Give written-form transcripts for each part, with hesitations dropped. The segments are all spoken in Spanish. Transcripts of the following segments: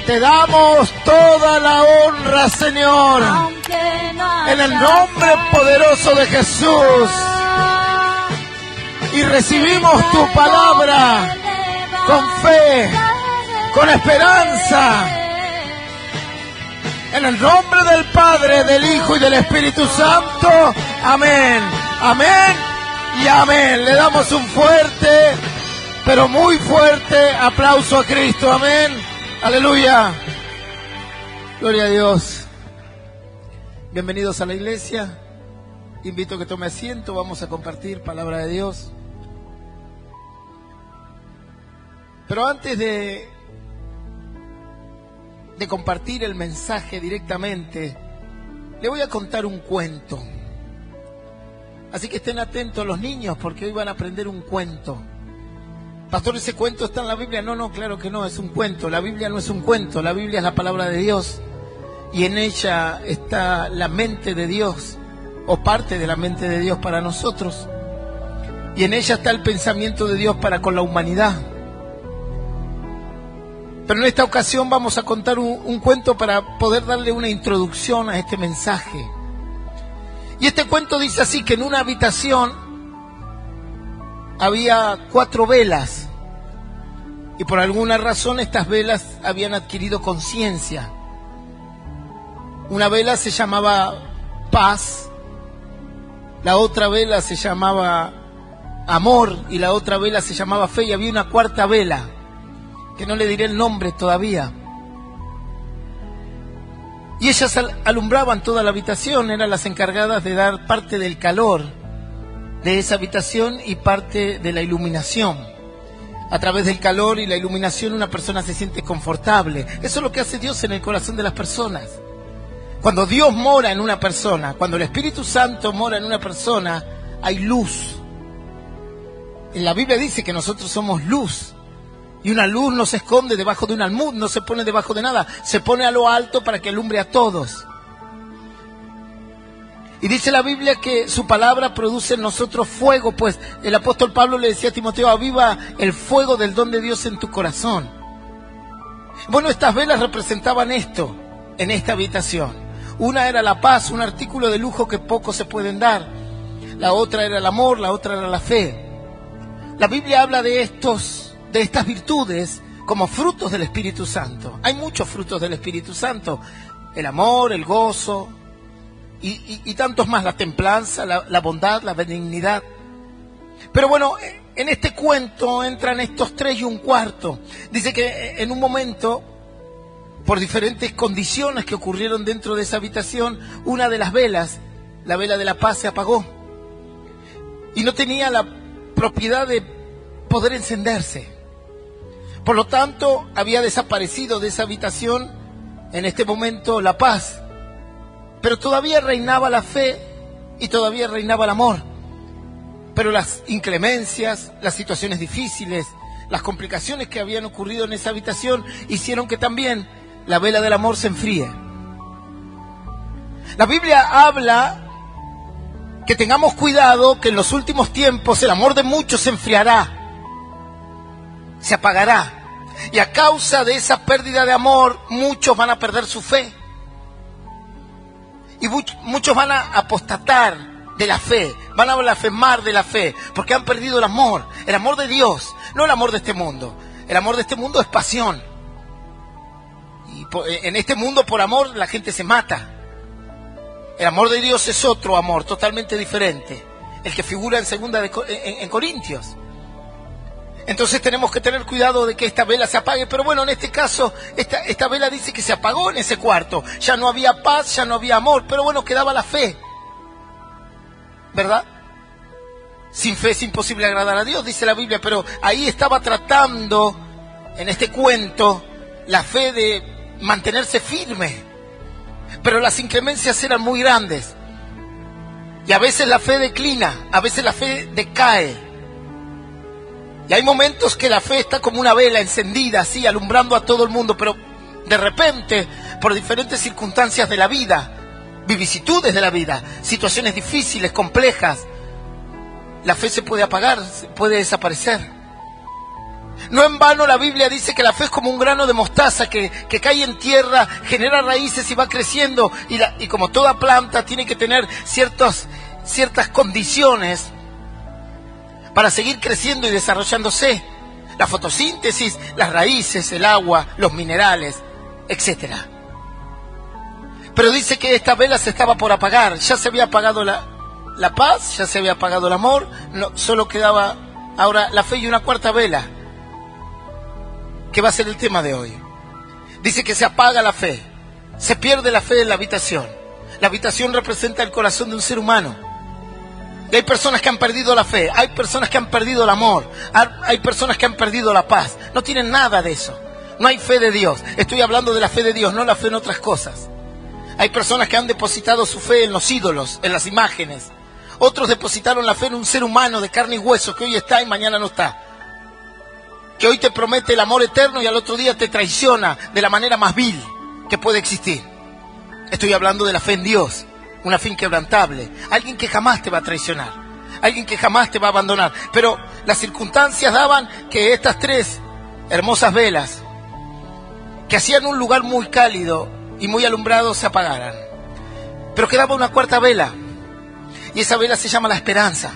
Te damos toda la honra, Señor, en el nombre poderoso de Jesús. Y recibimos tu palabra con fe, con esperanza. En el nombre del Padre, del Hijo y del Espíritu Santo. Amén, amén y amén. Le damos un fuerte, pero muy fuerte aplauso a Cristo. Amén. Aleluya. Gloria a Dios. Bienvenidos a la iglesia. Invito a que tome asiento. Vamos a compartir palabra de Dios. Pero antes de compartir el mensaje directamente, le voy a contar un cuento. Así que estén atentos los niños, porque hoy van a aprender un cuento. Pastor, ¿ese cuento está en la Biblia? No, claro que no, es un cuento. La Biblia no es un cuento, la Biblia es la palabra de Dios. Y en ella está la mente de Dios, o parte de la mente de Dios para nosotros. Y en ella está el pensamiento de Dios para con la humanidad. Pero en esta ocasión vamos a contar un cuento para poder darle una introducción a este mensaje. Y este cuento dice así, que en una habitación había 4 velas. Y por alguna razón estas velas habían adquirido conciencia. Una vela se llamaba paz, la otra vela se llamaba amor y la otra vela se llamaba fe, y había una cuarta vela que no le diré el nombre todavía. Y ellas alumbraban toda la habitación, eran las encargadas de dar parte del calor de esa habitación y parte de la iluminación. A través del calor y la iluminación una persona se siente confortable. Eso es lo que hace Dios en el corazón de las personas. Cuando Dios mora en una persona, cuando el Espíritu Santo mora en una persona, hay luz. En la Biblia dice que nosotros somos luz. Y una luz no se esconde debajo de un almud, no se pone debajo de nada, se pone a lo alto para que alumbre a todos. Y dice la Biblia que su palabra produce en nosotros fuego, pues el apóstol Pablo le decía a Timoteo: aviva el fuego del don de Dios en tu corazón. Bueno, estas velas representaban esto en esta habitación. Una era la paz, un artículo de lujo que pocos se pueden dar. La otra era el amor, la otra era la fe. La Biblia habla de estas virtudes como frutos del Espíritu Santo. Hay muchos frutos del Espíritu Santo: el amor, el gozo y tantos más, la templanza, la bondad, la benignidad. Pero bueno, en este cuento entran estos 3 y un cuarto. Dice que en un momento, por diferentes condiciones que ocurrieron dentro de esa habitación, una de las velas, la vela de la paz, se apagó y no tenía la propiedad de poder encenderse. Por lo tanto, había desaparecido de esa habitación en este momento la paz. Pero todavía reinaba la fe y todavía reinaba el amor. Pero las inclemencias, las situaciones difíciles, las complicaciones que habían ocurrido en esa habitación hicieron que también la vela del amor se enfríe. La Biblia habla que tengamos cuidado, que en los últimos tiempos el amor de muchos se enfriará, se apagará. Y a causa de esa pérdida de amor, muchos van a perder su fe. Y muchos van a apostatar de la fe, van a blasfemar de la fe, porque han perdido el amor de Dios, no el amor de este mundo. El amor de este mundo es pasión. Y en este mundo, por amor, la gente se mata. El amor de Dios es otro amor, totalmente diferente, el que figura en Corintios. Entonces tenemos que tener cuidado de que esta vela se apague. Pero bueno, en este caso, esta vela dice que se apagó en ese cuarto. Ya no había paz, ya no había amor, pero bueno, quedaba la fe, ¿verdad? Sin fe es imposible agradar a Dios, dice la Biblia. Pero ahí estaba tratando, en este cuento, la fe de mantenerse firme. Pero las inclemencias eran muy grandes. Y a veces la fe declina, a veces la fe decae. Y hay momentos que la fe está como una vela encendida, así, alumbrando a todo el mundo, pero de repente, por diferentes circunstancias de la vida, vicisitudes de la vida, situaciones difíciles, complejas, la fe se puede apagar, puede desaparecer. No en vano la Biblia dice que la fe es como un grano de mostaza que cae en tierra, genera raíces y va creciendo. Y como toda planta tiene que tener ciertas condiciones para seguir creciendo y desarrollándose. La fotosíntesis, las raíces, el agua, los minerales, etc. Pero dice que esta vela se estaba por apagar. Ya se había apagado la paz, ya se había apagado el amor. Solo quedaba ahora la fe y una cuarta vela, que va a ser el tema de hoy. Dice que se apaga la fe, se pierde la fe en la habitación. La habitación representa el corazón de un ser humano. Y hay personas que han perdido la fe, hay personas que han perdido el amor, hay personas que han perdido la paz. No tienen nada de eso. No hay fe de Dios. Estoy hablando de la fe de Dios, no la fe en otras cosas. Hay personas que han depositado su fe en los ídolos, en las imágenes. Otros depositaron la fe en un ser humano de carne y hueso que hoy está y mañana no está. Que hoy te promete el amor eterno y al otro día te traiciona de la manera más vil que puede existir. Estoy hablando de la fe en Dios, una fe inquebrantable. Alguien que jamás te va a traicionar, alguien que jamás te va a abandonar. Pero las circunstancias daban que estas tres hermosas velas, que hacían un lugar muy cálido y muy alumbrado, se apagaran. Pero quedaba una cuarta vela, y esa vela se llama la esperanza.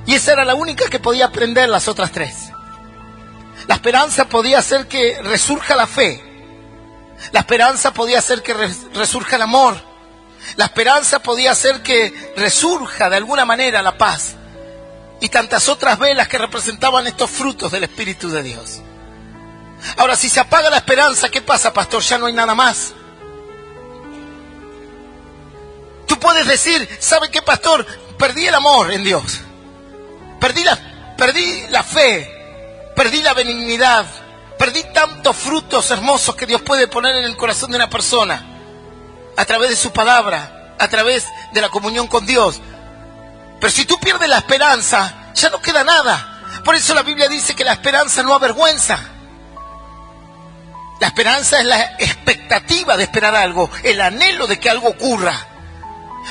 Y esa era la única que podía prender las otras tres. La esperanza podía hacer que resurja la fe. La esperanza podía hacer que resurja el amor. La esperanza podía hacer que resurja de alguna manera la paz. Y tantas otras velas que representaban estos frutos del Espíritu de Dios. Ahora, si se apaga la esperanza, ¿qué pasa, pastor? Ya no hay nada más. Tú puedes decir, ¿sabe qué, pastor? Perdí el amor en Dios. Perdí la fe. Perdí la benignidad, perdí tantos frutos hermosos que Dios puede poner en el corazón de una persona a través de su palabra, a través de la comunión con Dios. Pero si tú pierdes la esperanza, ya no queda nada. Por eso la Biblia dice que la esperanza no avergüenza. La esperanza es la expectativa de esperar algo, el anhelo de que algo ocurra.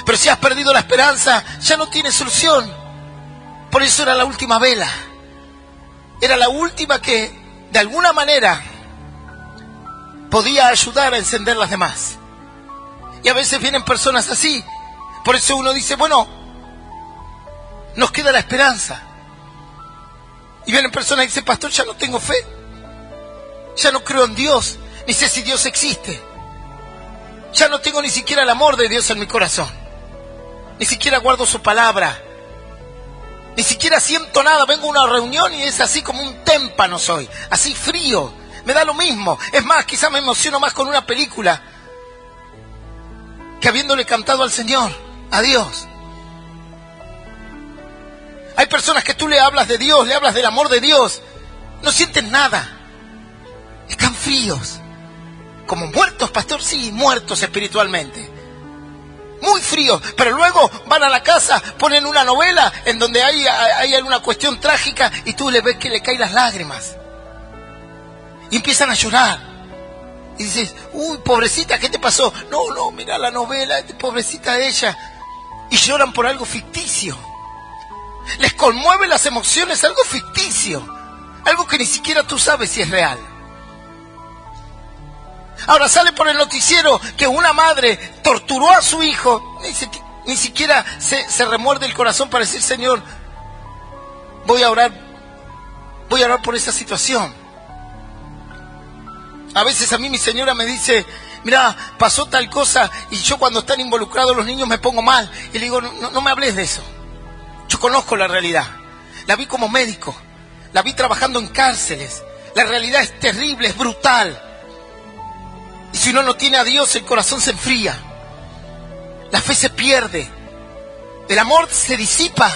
Pero si has perdido la esperanza, ya no tienes solución. Por eso era la última vela. Era la última que, de alguna manera, podía ayudar a encender las demás. Y a veces vienen personas así. Por eso uno dice, bueno, nos queda la esperanza. Y vienen personas y dicen, pastor, ya no tengo fe. Ya no creo en Dios, ni sé si Dios existe. Ya no tengo ni siquiera el amor de Dios en mi corazón. Ni siquiera guardo su palabra. Ni siquiera siento nada, vengo a una reunión y es así como un témpano soy, así frío, me da lo mismo. Es más, quizás me emociono más con una película que habiéndole cantado al Señor, a Dios. Hay personas que tú le hablas de Dios, le hablas del amor de Dios, no sienten nada, están fríos, como muertos, pastor, sí, muertos espiritualmente. Muy fríos, pero luego van a la casa, ponen una novela en donde hay alguna cuestión trágica y tú le ves que le caen las lágrimas. Y empiezan a llorar. Y dices, uy, pobrecita, ¿qué te pasó? No, mira la novela, pobrecita ella. Y lloran por algo ficticio. Les conmueven las emociones, algo ficticio. Algo que ni siquiera tú sabes si es real. Ahora sale por el noticiero que una madre torturó a su hijo, ni siquiera se remuerde el corazón para decir, Señor, voy a orar por esa situación. A veces a mí mi señora me dice, mira, pasó tal cosa, y yo cuando están involucrados los niños me pongo mal, y le digo, no me hables de eso. Yo conozco la realidad, la vi como médico, la vi trabajando en cárceles, la realidad es terrible, es brutal. Y si uno no tiene a Dios, el corazón se enfría. La fe se pierde. El amor se disipa.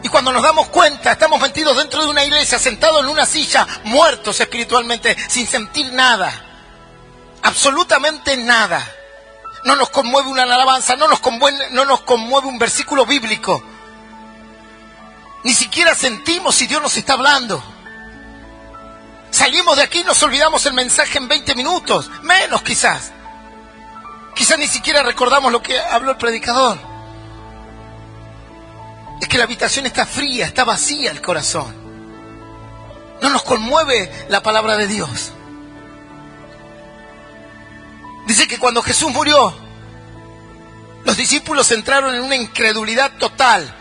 Y cuando nos damos cuenta, estamos metidos dentro de una iglesia, sentados en una silla, muertos espiritualmente, sin sentir nada. Absolutamente nada. No nos conmueve una alabanza, no nos conmueve un versículo bíblico. Ni siquiera sentimos si Dios nos está hablando. Salimos de aquí y nos olvidamos el mensaje en 20 minutos, menos quizás. Quizás ni siquiera recordamos lo que habló el predicador. Es que la habitación está fría, está vacía el corazón. ¿No nos conmueve la palabra de Dios? Dice que cuando Jesús murió, los discípulos entraron en una incredulidad total.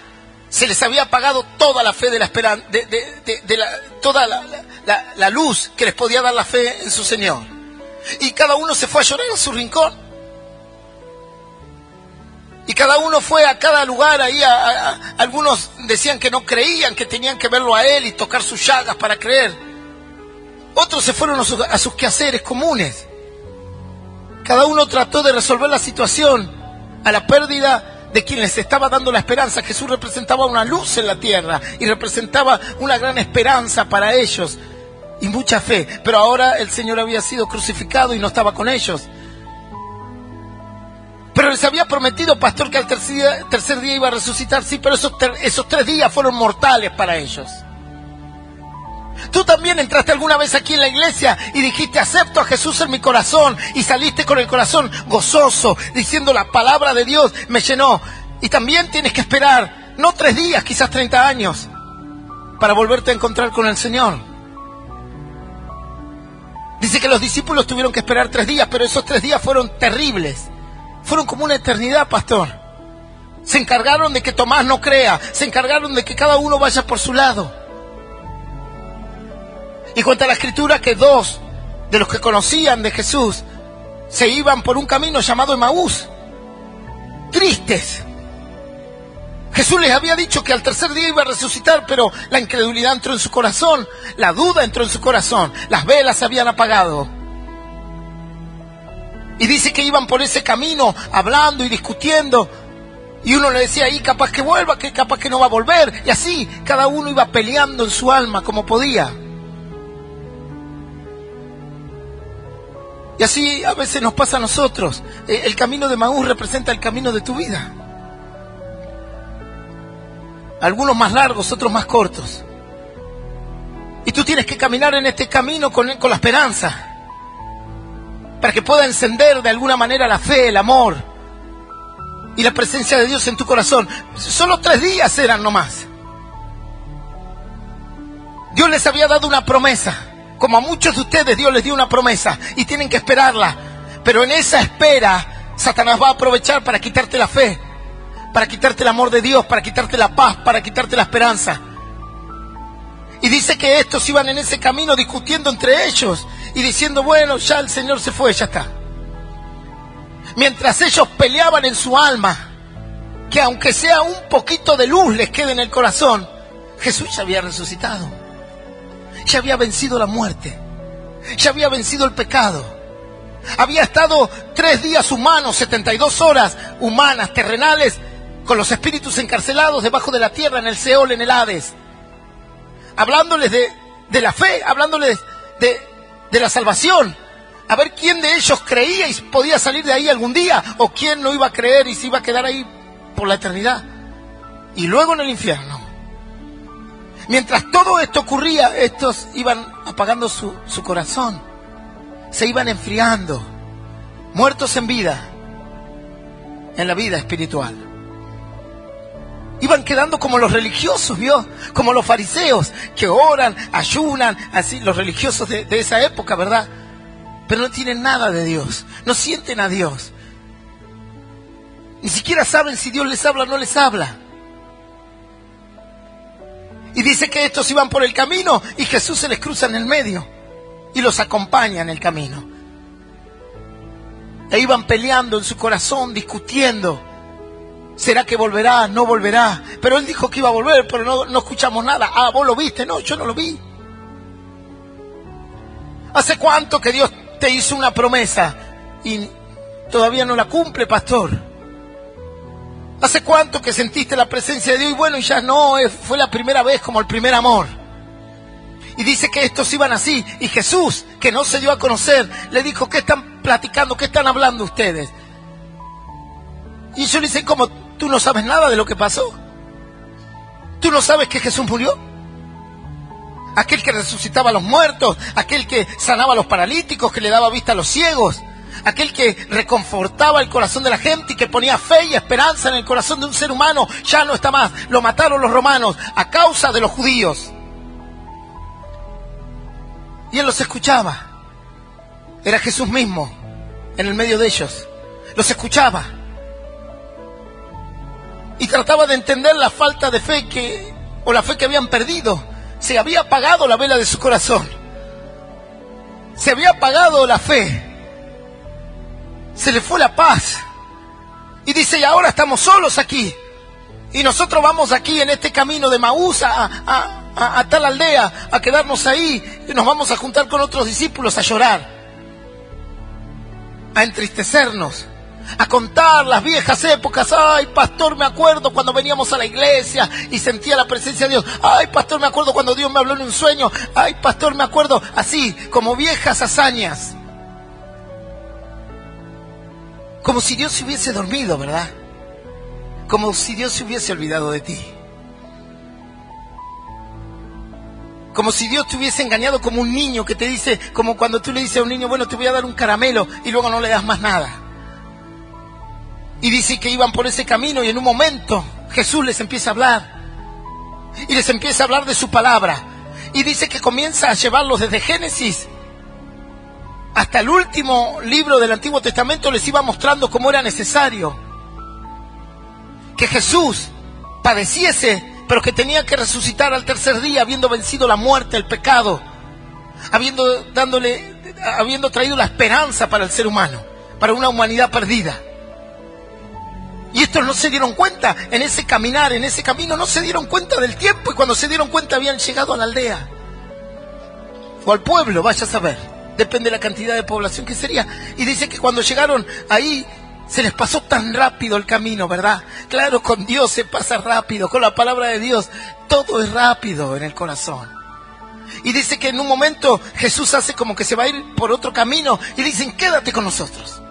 Se les había apagado toda la fe de la esperanza, toda la luz que les podía dar la fe en su Señor. Y cada uno se fue a llorar a su rincón. Y cada uno fue a cada lugar ahí. Algunos decían que no creían, que tenían que verlo a Él y tocar sus llagas para creer. Otros se fueron a sus quehaceres comunes. Cada uno trató de resolver la situación a la pérdida de quien les estaba dando la esperanza. Jesús representaba una luz en la tierra y representaba una gran esperanza para ellos y mucha fe. Pero ahora el Señor había sido crucificado y no estaba con ellos. Pero les había prometido, pastor, que al tercer día iba a resucitar. Sí, pero esos 3 días fueron mortales para ellos. Tú también entraste alguna vez aquí en la iglesia y dijiste: acepto a Jesús en mi corazón, y saliste con el corazón gozoso, diciendo: la palabra de Dios me llenó. Y también tienes que esperar, no 3 días, quizás 30 años, para volverte a encontrar con el Señor. Dice que los discípulos tuvieron que esperar 3 días, pero esos 3 días fueron terribles. Fueron como una eternidad, pastor. Se encargaron de que Tomás no crea, se encargaron de que cada uno vaya por su lado. Y cuenta la Escritura que 2 de los que conocían de Jesús se iban por un camino llamado Emaús, tristes. Jesús les había dicho que al tercer día iba a resucitar, pero la incredulidad entró en su corazón, la duda entró en su corazón, las velas se habían apagado. Y dice que iban por ese camino hablando y discutiendo, y uno le decía: ahí capaz que vuelva, que capaz que no va a volver, y así cada uno iba peleando en su alma como podía. Y así a veces nos pasa a nosotros. El camino de Emaús representa el camino de tu vida. Algunos más largos, otros más cortos. Y tú tienes que caminar en este camino con la esperanza, para que pueda encender de alguna manera la fe, el amor y la presencia de Dios en tu corazón. Solo 3 días eran nomás. Dios les había dado una promesa. Como a muchos de ustedes, Dios les dio una promesa y tienen que esperarla. Pero en esa espera, Satanás va a aprovechar para quitarte la fe, para quitarte el amor de Dios, para quitarte la paz, para quitarte la esperanza. Y dice que estos iban en ese camino discutiendo entre ellos y diciendo: bueno, ya el Señor se fue, ya está. Mientras ellos peleaban en su alma, que aunque sea un poquito de luz les quede en el corazón, Jesús ya había resucitado. Ya había vencido la muerte, ya había vencido el pecado. Había estado 3 días humanos, 72 horas humanas, terrenales, con los espíritus encarcelados debajo de la tierra, en el Seol, en el Hades, hablándoles de la fe, hablándoles de la salvación, a ver quién de ellos creía y podía salir de ahí algún día, o quién no iba a creer y se iba a quedar ahí por la eternidad, y luego en el infierno. Mientras todo esto ocurría, estos iban apagando su corazón, se iban enfriando, muertos en vida, en la vida espiritual. Iban quedando como los religiosos, ¿vio? Como los fariseos, que oran, ayunan, así, los religiosos de esa época, ¿verdad? Pero no tienen nada de Dios, no sienten a Dios. Ni siquiera saben si Dios les habla o no les habla. Y dice que estos iban por el camino y Jesús se les cruza en el medio y los acompaña en el camino. E iban peleando en su corazón, discutiendo. ¿Será que volverá? ¿No volverá? Pero él dijo que iba a volver, pero no escuchamos nada. Ah, ¿vos lo viste? No, yo no lo vi. ¿Hace cuánto que Dios te hizo una promesa y todavía no la cumple, pastor? ¿Hace cuánto que sentiste la presencia de Dios y bueno, ya no, fue la primera vez, como el primer amor? Y dice que estos iban así, y Jesús, que no se dio a conocer, le dijo: ¿qué están platicando? ¿Qué están hablando ustedes? Y ellos le dicen: ¿cómo? ¿Tú no sabes nada de lo que pasó? ¿Tú no sabes que Jesús murió? Aquel que resucitaba a los muertos, aquel que sanaba a los paralíticos, que le daba vista a los ciegos, aquel que reconfortaba el corazón de la gente y que ponía fe y esperanza en el corazón de un ser humano, ya no está más. Lo mataron los romanos a causa de los judíos. Y él los escuchaba. Era Jesús mismo en el medio de ellos. Los escuchaba. Y trataba de entender la falta de fe o la fe que habían perdido. Se había apagado la vela de su corazón. Se había apagado la fe. Se le fue la paz. Y dice, y ahora estamos solos aquí. Y nosotros vamos aquí en este camino de Maús a tal aldea, a quedarnos ahí. Y nos vamos a juntar con otros discípulos a llorar. A entristecernos. A contar las viejas épocas. Ay, pastor, me acuerdo cuando veníamos a la iglesia y sentía la presencia de Dios. Ay, pastor, me acuerdo cuando Dios me habló en un sueño. Ay, pastor, me acuerdo. Así, como viejas hazañas. Como si Dios se hubiese dormido, ¿verdad? Como si Dios se hubiese olvidado de ti. Como si Dios te hubiese engañado, como un niño que te dice, como cuando tú le dices a un niño, bueno, te voy a dar un caramelo, y luego no le das más nada. Y dice que iban por ese camino y en un momento Jesús les empieza a hablar. Y les empieza a hablar de su palabra. Y dice que comienza a llevarlos desde Génesis hasta el último libro del Antiguo Testamento. Les iba mostrando cómo era necesario que Jesús padeciese, pero que tenía que resucitar al tercer día, habiendo vencido la muerte, el pecado, habiendo traído la esperanza para el ser humano, para una humanidad perdida. Y estos no se dieron cuenta en ese caminar, en ese camino, no se dieron cuenta del tiempo, y cuando se dieron cuenta habían llegado a la aldea o al pueblo, vaya a saber, depende de la cantidad de población que sería. Y dice que cuando llegaron ahí se les pasó tan rápido el camino, ¿verdad? Claro, con Dios se pasa rápido, con la palabra de Dios todo es rápido en el corazón. Y dice que en un momento Jesús hace como que se va a ir por otro camino y le dicen, quédate con nosotros.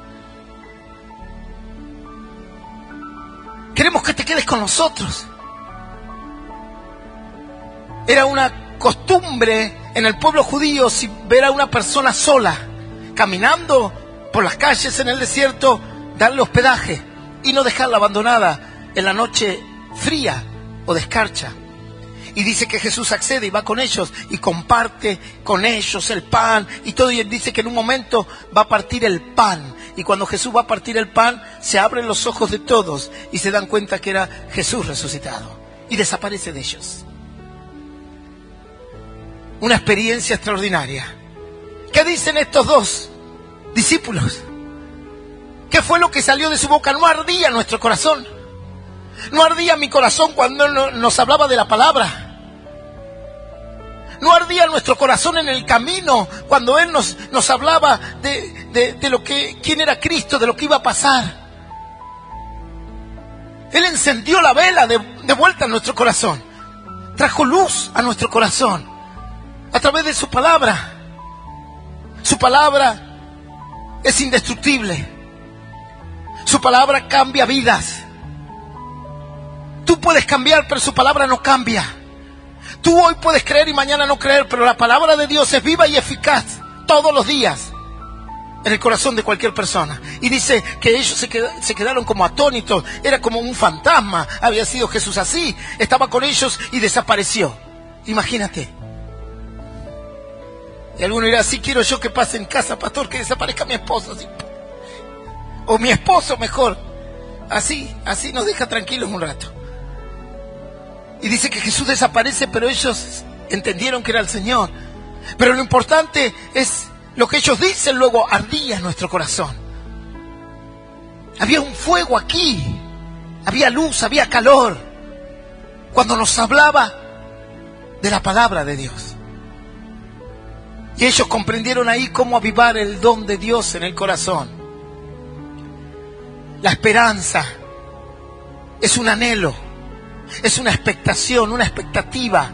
Queremos que te quedes con nosotros. Era una costumbre en el pueblo judío, si ver a una persona sola, caminando por las calles en el desierto, darle hospedaje y no dejarla abandonada en la noche fría o de escarcha. Y dice que Jesús accede y va con ellos y comparte con ellos el pan y todo. Y él dice que en un momento va a partir el pan. Y cuando Jesús va a partir el pan, se abren los ojos de todos y se dan cuenta que era Jesús resucitado. Y desaparece de ellos. Una experiencia extraordinaria. ¿Qué dicen estos dos discípulos? ¿Qué fue lo que salió de su boca? No ardía nuestro corazón. No ardía mi corazón cuando nos hablaba de la palabra. No ardía nuestro corazón en el camino cuando Él nos hablaba de lo que, quién era Cristo, de lo que iba a pasar. Él encendió la vela de vuelta en nuestro corazón. Trajo luz a nuestro corazón a través de su palabra. Su palabra es indestructible. Su palabra cambia vidas. Tú puedes cambiar, pero su palabra no cambia. Tú hoy puedes creer y mañana no creer, pero la palabra de Dios es viva y eficaz todos los días en el corazón de cualquier persona. Y dice que ellos se quedaron como atónitos. Era como un fantasma. Había sido Jesús así. Estaba con ellos y desapareció. Imagínate. Y alguno dirá, sí quiero yo que pase en casa, pastor, que desaparezca mi esposo. Así. O mi esposo mejor. Así nos deja tranquilos un rato. Y dice que Jesús desaparece, pero ellos entendieron que era el Señor. Pero lo importante es lo que ellos dicen, luego ardía en nuestro corazón. Había un fuego aquí, había luz, había calor, cuando nos hablaba de la palabra de Dios. Y ellos comprendieron ahí cómo avivar el don de Dios en el corazón. La esperanza es un anhelo. Es una expectación, una expectativa,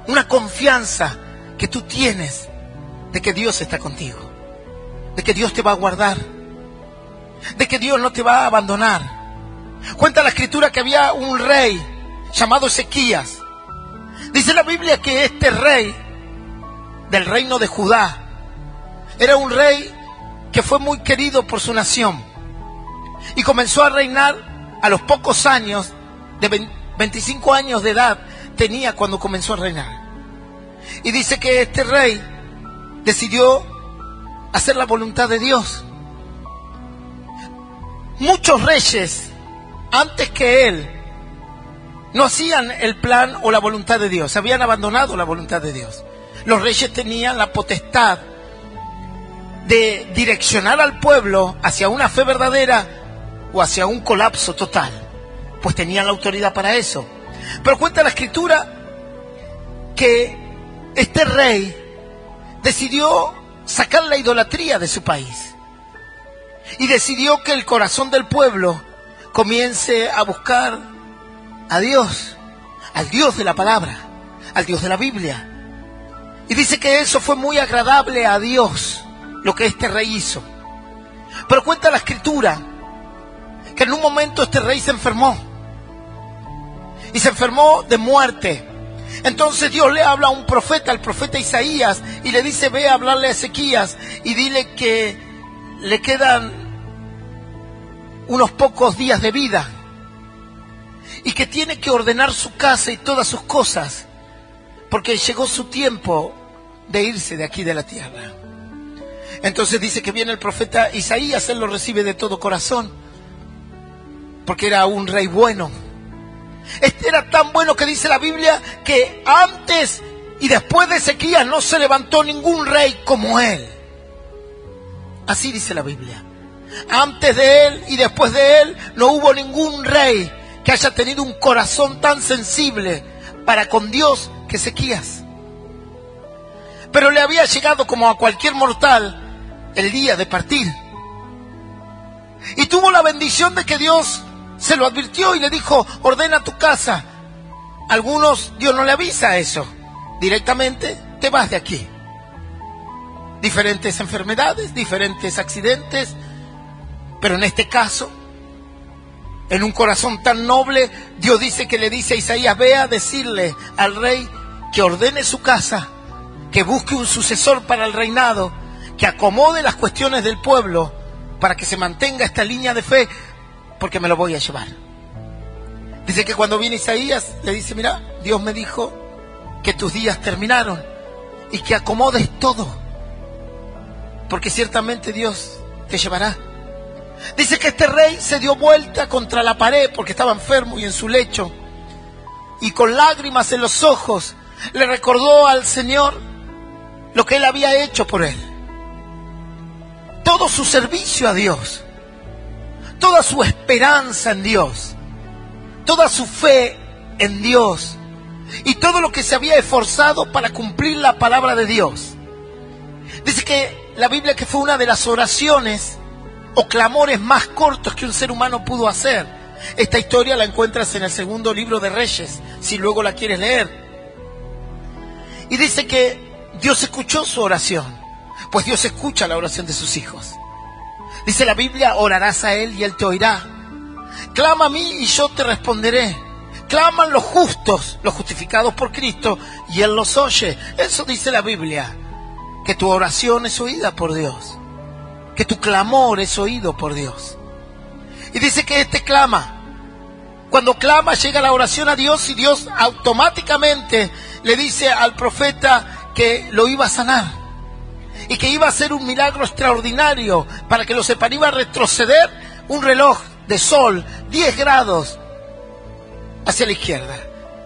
una confianza que tú tienes de que Dios está contigo, de que Dios te va a guardar, de que Dios no te va a abandonar. Cuenta la Escritura que había un rey llamado Ezequías. Dice la Biblia que este rey del reino de Judá era un rey que fue muy querido por su nación y comenzó a reinar a los pocos años, de 25 años de edad tenía cuando comenzó a reinar. Y dice que este rey decidió hacer la voluntad de Dios. Muchos reyes, antes que él, no hacían el plan o la voluntad de Dios, habían abandonado la voluntad de Dios. Los reyes tenían la potestad de direccionar al pueblo hacia una fe verdadera o hacia un colapso total, pues tenían la autoridad para eso. Pero cuenta la Escritura que este rey decidió sacar la idolatría de su país y decidió que el corazón del pueblo comience a buscar a Dios, al Dios de la palabra, al Dios de la Biblia. Y dice que eso fue muy agradable a Dios, lo que este rey hizo. Pero cuenta la Escritura que en un momento este rey se enfermó. Y se enfermó de muerte. Entonces Dios le habla a un profeta, al profeta Isaías, y le dice: ve a hablarle a Ezequías y dile que le quedan unos pocos días de vida y que tiene que ordenar su casa y todas sus cosas, porque llegó su tiempo de irse de aquí de la tierra. Entonces dice que viene el profeta Isaías, él lo recibe de todo corazón, porque era un rey bueno. Este era tan bueno que dice la Biblia que antes y después de Ezequías no se levantó ningún rey como él. Así dice la Biblia. Antes de él y después de él no hubo ningún rey que haya tenido un corazón tan sensible para con Dios que Ezequías. Pero le había llegado, como a cualquier mortal, el día de partir. Y tuvo la bendición de que Dios se lo advirtió y le dijo: ordena tu casa. Algunos Dios no le avisa eso. Directamente te vas de aquí. Diferentes enfermedades, diferentes accidentes. Pero en este caso, en un corazón tan noble, Dios dice que le dice a Isaías: ve a decirle al rey que ordene su casa, que busque un sucesor para el reinado, que acomode las cuestiones del pueblo para que se mantenga esta línea de fe, porque me lo voy a llevar. Dice que cuando viene Isaías, le dice: mira, Dios me dijo que tus días terminaron y que acomodes todo, porque ciertamente Dios te llevará. Dice que este rey se dio vuelta contra la pared porque estaba enfermo y en su lecho, y con lágrimas en los ojos le recordó al Señor lo que él había hecho por él, todo su servicio a Dios, toda su esperanza en Dios, toda su fe en Dios y todo lo que se había esforzado para cumplir la palabra de Dios. Dice que la Biblia que fue una de las oraciones o clamores más cortos que un ser humano pudo hacer. Esta historia la encuentras en el segundo libro de Reyes, si luego la quieres leer. Y dice que Dios escuchó su oración, pues Dios escucha la oración de sus hijos. Dice la Biblia: orarás a Él y Él te oirá. Clama a mí y yo te responderé. Claman los justos, los justificados por Cristo, y Él los oye. Eso dice la Biblia, que tu oración es oída por Dios, que tu clamor es oído por Dios. Y dice que este clama. Cuando clama, llega la oración a Dios y Dios automáticamente le dice al profeta que lo iba a sanar y que iba a hacer un milagro extraordinario. Para que lo sepan, iba a retroceder un reloj de sol 10 grados hacia la izquierda.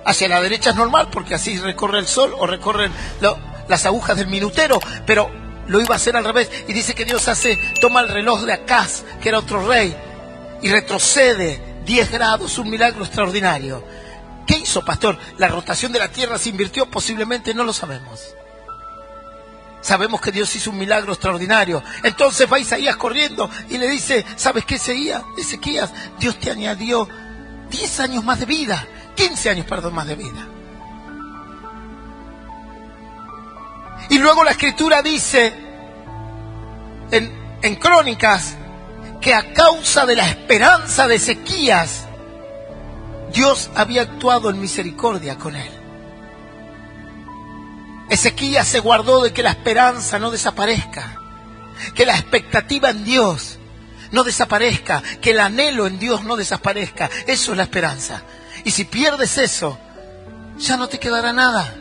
Hacia la derecha es normal, porque así recorre el sol o recorren las agujas del minutero, pero lo iba a hacer al revés. Y dice que Dios toma el reloj de Acaz, que era otro rey, y retrocede 10 grados, un milagro extraordinario. ¿Qué hizo, pastor? ¿La rotación de la tierra se invirtió? Posiblemente, no lo sabemos. Sabemos que Dios hizo un milagro extraordinario. Entonces va Isaías corriendo y le dice: ¿sabes qué, Ezequías? Dios te añadió 10 años más de vida, 15 años, más de vida. Y luego la Escritura dice en Crónicas que a causa de la esperanza de Ezequías, Dios había actuado en misericordia con él. Ezequías se guardó de que la esperanza no desaparezca, que la expectativa en Dios no desaparezca, que el anhelo en Dios no desaparezca. Eso es la esperanza. Y si pierdes eso, ya no te quedará nada.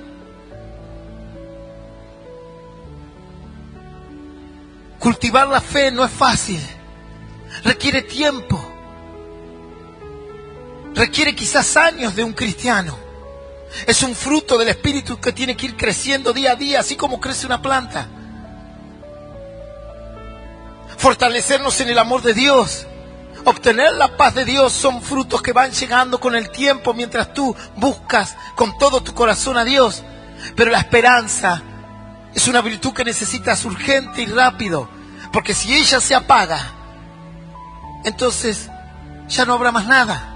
Cultivar la fe no es fácil. Requiere tiempo. Requiere quizás años de un cristiano. Es un fruto del Espíritu que tiene que ir creciendo día a día, así como crece una planta. Fortalecernos en el amor de Dios, obtener la paz de Dios, son frutos que van llegando con el tiempo mientras tú buscas con todo tu corazón a Dios. Pero la esperanza es una virtud que necesitas urgente y rápido, porque si ella se apaga, entonces ya no habrá más nada.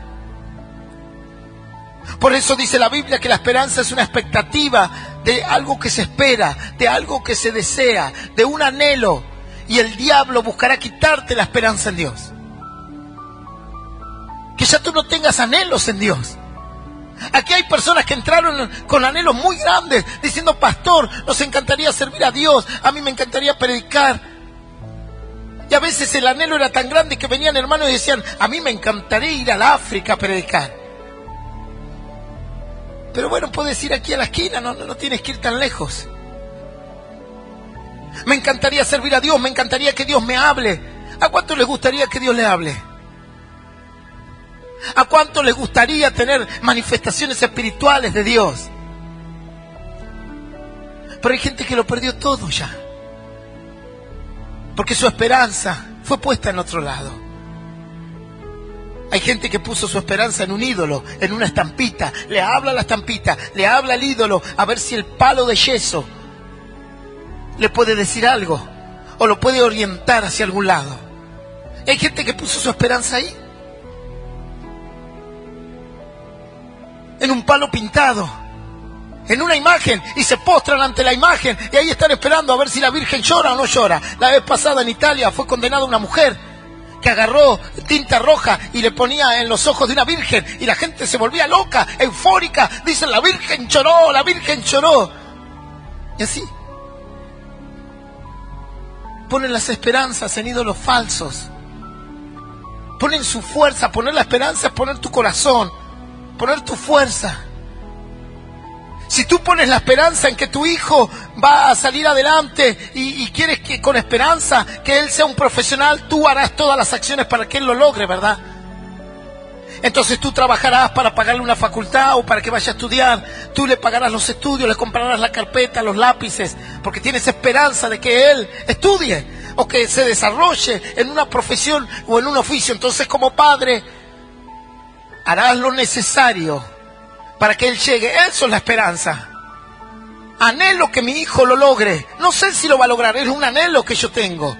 Por eso dice la Biblia que la esperanza es una expectativa de algo que se espera, de algo que se desea, de un anhelo. Y el diablo buscará quitarte la esperanza en Dios. Que ya tú no tengas anhelos en Dios. Aquí hay personas que entraron con anhelos muy grandes, diciendo: pastor, nos encantaría servir a Dios, a mí me encantaría predicar. Y a veces el anhelo era tan grande que venían hermanos y decían: a mí me encantaría ir al África a predicar. Pero bueno, puedes ir aquí a la esquina, no tienes que ir tan lejos. Me encantaría servir a Dios, me encantaría que Dios me hable. ¿A cuánto les gustaría que Dios le hable? ¿A cuánto les gustaría tener manifestaciones espirituales de Dios? Pero hay gente que lo perdió todo ya, porque su esperanza fue puesta en otro lado. Hay gente que puso su esperanza en un ídolo, en una estampita. Le habla a la estampita, le habla al ídolo, a ver si el palo de yeso le puede decir algo o lo puede orientar hacia algún lado. Hay gente que puso su esperanza ahí, en un palo pintado, en una imagen, y se postran ante la imagen y ahí están esperando a ver si la Virgen llora o no llora. La vez pasada en Italia fue condenada una mujer que agarró tinta roja y le ponía en los ojos de una virgen, y la gente se volvía loca, eufórica. Dicen: la Virgen lloró, la Virgen lloró. Y así ponen las esperanzas en ídolos falsos. Ponen su fuerza. Poner la esperanza es poner tu corazón, poner tu fuerza. Si tú pones la esperanza en que tu hijo va a salir adelante y quieres que con esperanza que él sea un profesional, tú harás todas las acciones para que él lo logre, ¿verdad? Entonces tú trabajarás para pagarle una facultad o para que vaya a estudiar. Tú le pagarás los estudios, le comprarás la carpeta, los lápices, porque tienes esperanza de que él estudie o que se desarrolle en una profesión o en un oficio. Entonces, como padre, harás lo necesario para que él llegue. Eso es la esperanza. Anhelo que mi hijo lo logre. No sé si lo va a lograr, es un anhelo que yo tengo,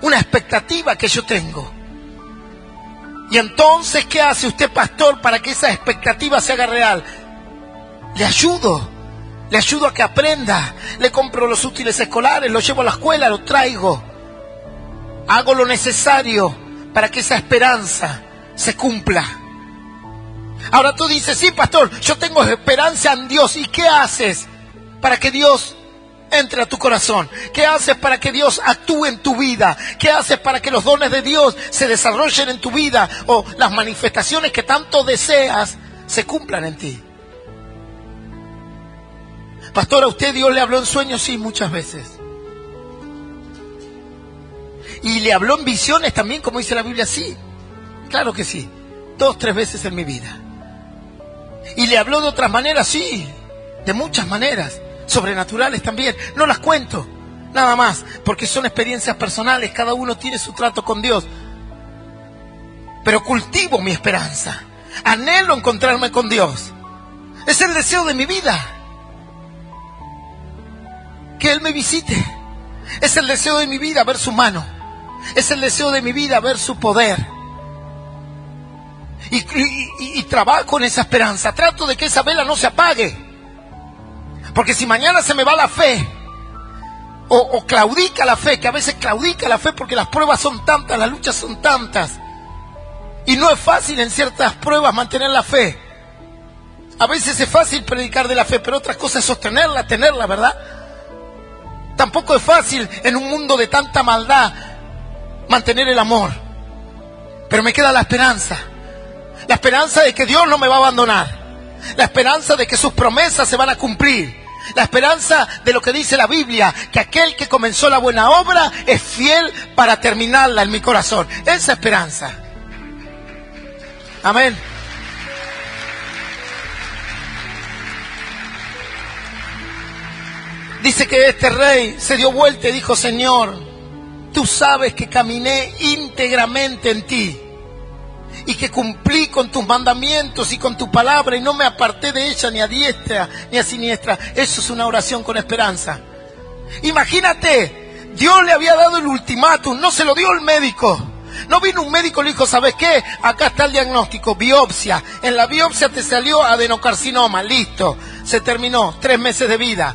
una expectativa que yo tengo. Y entonces, ¿qué hace usted, pastor, para que esa expectativa se haga real? Le ayudo a que aprenda, le compro los útiles escolares, lo llevo a la escuela, lo traigo. Hago lo necesario para que esa esperanza se cumpla. Ahora tú dices: sí, pastor, yo tengo esperanza en Dios. ¿Y qué haces para que Dios entre a tu corazón? ¿Qué haces para que Dios actúe en tu vida? ¿Qué haces para que los dones de Dios se desarrollen en tu vida, o las manifestaciones que tanto deseas se cumplan en ti? Pastor, ¿a usted Dios le habló en sueños? Sí, muchas veces. ¿Y le habló en visiones también, como dice la Biblia? Sí, claro que sí, 2, 3 veces en mi vida. ¿Y le habló de otras maneras? Sí, de muchas maneras, sobrenaturales también. No las cuento, nada más, porque son experiencias personales, cada uno tiene su trato con Dios. Pero cultivo mi esperanza, anhelo encontrarme con Dios. Es el deseo de mi vida, que Él me visite. Es el deseo de mi vida ver su mano. Es el deseo de mi vida ver su poder. Y trabajo en esa esperanza. Trato de que esa vela no se apague. Porque si mañana se me va la fe, o claudica la fe, que a veces claudica la fe porque las pruebas son tantas, las luchas son tantas, y no es fácil en ciertas pruebas mantener la fe. A veces es fácil predicar de la fe, pero otra cosa es sostenerla, tenerla, ¿verdad? Tampoco es fácil en un mundo de tanta maldad mantener el amor. Pero me queda la esperanza de que Dios no me va a abandonar, la esperanza de que sus promesas se van a cumplir, La esperanza de lo que dice la Biblia, que aquel que comenzó la buena obra es fiel para terminarla en mi corazón. Esa esperanza. Amén. Dice que este rey se dio vuelta y dijo: Señor, tú sabes que caminé íntegramente en ti y que cumplí con tus mandamientos y con tu palabra y no me aparté de ella ni a diestra ni a siniestra. Eso es una oración con esperanza. Imagínate, Dios le había dado el ultimátum, no se lo dio el médico. No vino un médico y le dijo: ¿sabes qué? Acá está el diagnóstico, biopsia. En la biopsia te salió adenocarcinoma, listo, se terminó, 3 meses de vida.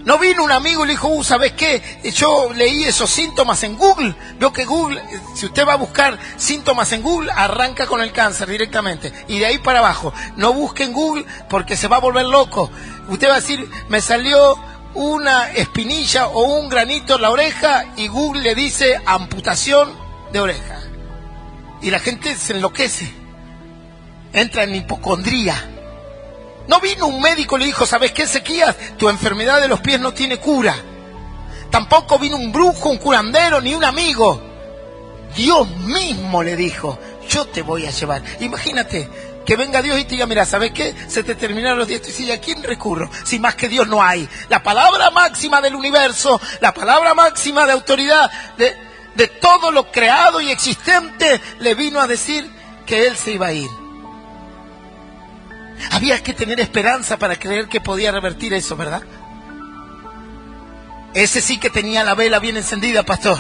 No vino un amigo y le dijo: ¿sabes qué? Yo leí esos síntomas en Google. Veo que Google, si usted va a buscar síntomas en Google, arranca con el cáncer directamente. Y de ahí para abajo. No busque en Google porque se va a volver loco. Usted va a decir: me salió una espinilla o un granito en la oreja, y Google le dice amputación de oreja. Y la gente se enloquece. Entra en hipocondría. No vino un médico y le dijo: ¿sabes qué, Ezequías? Tu enfermedad de los pies no tiene cura. Tampoco vino un brujo, un curandero, ni un amigo. Dios mismo le dijo: yo te voy a llevar. Imagínate que venga Dios y te diga: mira, ¿sabes qué? Se te terminaron los días. Y dices: ¿a quién recurro? Si más que Dios no hay. La palabra máxima del universo, la palabra máxima de autoridad de todo lo creado y existente, le vino a decir que Él se iba a ir. Había que tener esperanza para creer que podía revertir eso, ¿verdad? Ese sí que tenía la vela bien encendida, pastor.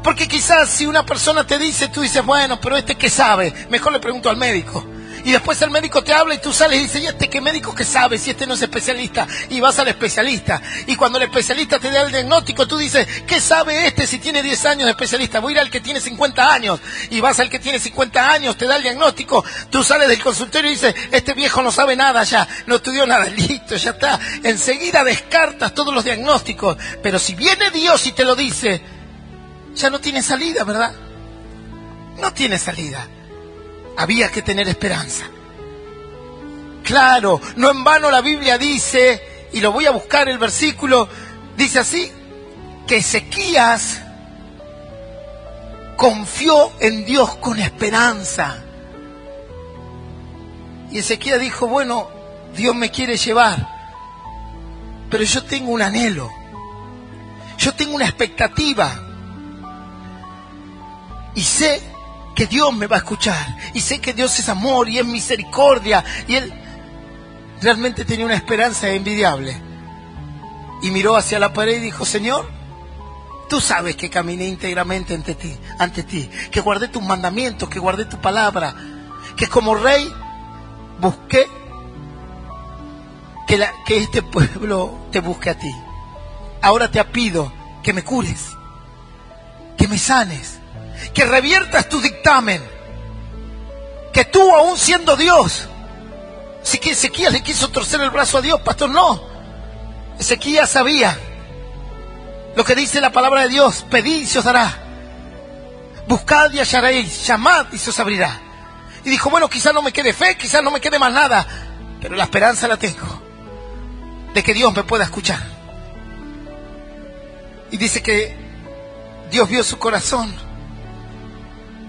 Porque quizás si una persona te dice, tú dices: bueno, pero este ¿qué sabe? Mejor le pregunto al médico. Y después el médico te habla y tú sales y dices: ¿y este qué médico que sabe si este no es especialista? Y vas al especialista. Y cuando el especialista te da el diagnóstico, tú dices: ¿qué sabe este si tiene 10 años de especialista? Voy a ir al que tiene 50 años. Y vas al que tiene 50 años, te da el diagnóstico. Tú sales del consultorio y dices: este viejo no sabe nada ya, no estudió nada. Listo, ya está. Enseguida descartas todos los diagnósticos. Pero si viene Dios y te lo dice, ya no tiene salida, ¿verdad? No tiene salida. Había que tener esperanza. Claro, no en vano la Biblia dice, y lo voy a buscar el versículo, dice así, que Ezequías confió en Dios con esperanza. Y Ezequías dijo: bueno, Dios me quiere llevar, pero yo tengo un anhelo, yo tengo una expectativa, y sé que Dios me va a escuchar, y sé que Dios es amor y es misericordia, y él realmente tenía una esperanza envidiable. Y miró hacia la pared y dijo: Señor, tú sabes que caminé íntegramente ante ti, que guardé tus mandamientos, que guardé tu palabra, que como rey busqué que este pueblo te busque a ti. Ahora te pido que me cures, que me sanes, que reviertas tu dictamen, que tú, aún siendo Dios, si que Ezequías le quiso torcer el brazo a Dios, pastor, no. Ezequías sabía lo que dice la palabra de Dios: pedid y se os dará, buscad y hallaréis, llamad y se os abrirá. Y dijo: bueno, quizás no me quede fe, quizás no me quede más nada, pero la esperanza la tengo de que Dios me pueda escuchar. Y dice que Dios vio su corazón,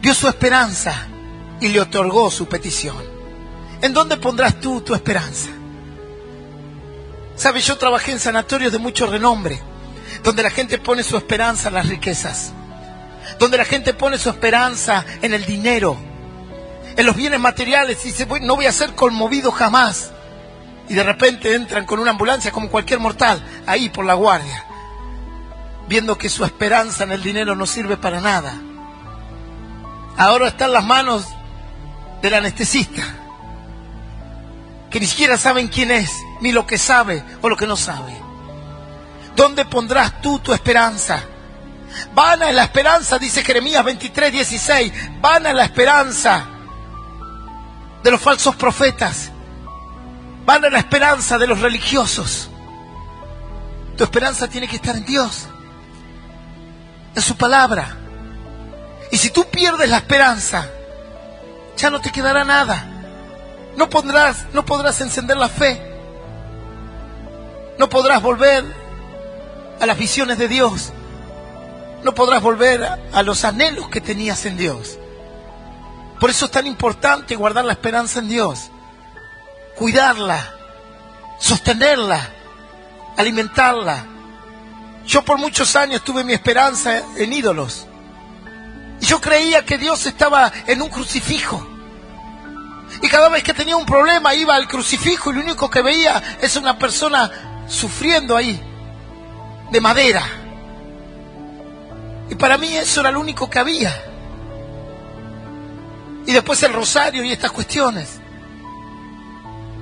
vio su esperanza y le otorgó su petición. ¿En dónde pondrás tú tu esperanza? ¿Sabes? Yo trabajé en sanatorios de mucho renombre, donde la gente pone su esperanza en las riquezas, donde la gente pone su esperanza en el dinero, en los bienes materiales, y dice: no voy a ser conmovido jamás. Y de repente entran con una ambulancia como cualquier mortal, ahí por la guardia, viendo que su esperanza en el dinero no sirve para nada. Ahora está en las manos del anestesista, que ni siquiera saben quién es, ni lo que sabe o lo que no sabe. ¿Dónde pondrás tú tu esperanza? Vana es la esperanza, dice Jeremías 23:16. Vana es la esperanza de los falsos profetas. Vana es la esperanza de los religiosos. Tu esperanza tiene que estar en Dios, en su palabra. Y si tú pierdes la esperanza, ya no te quedará nada. No podrás encender la fe. No podrás volver a las visiones de Dios. No podrás volver a los anhelos que tenías en Dios. Por eso es tan importante guardar la esperanza en Dios. Cuidarla, sostenerla, alimentarla. Yo por muchos años tuve mi esperanza en ídolos. Y yo creía que Dios estaba en un crucifijo. Y cada vez que tenía un problema iba al crucifijo y lo único que veía es una persona sufriendo ahí, de madera. Y para mí eso era lo único que había. Y después el rosario y estas cuestiones.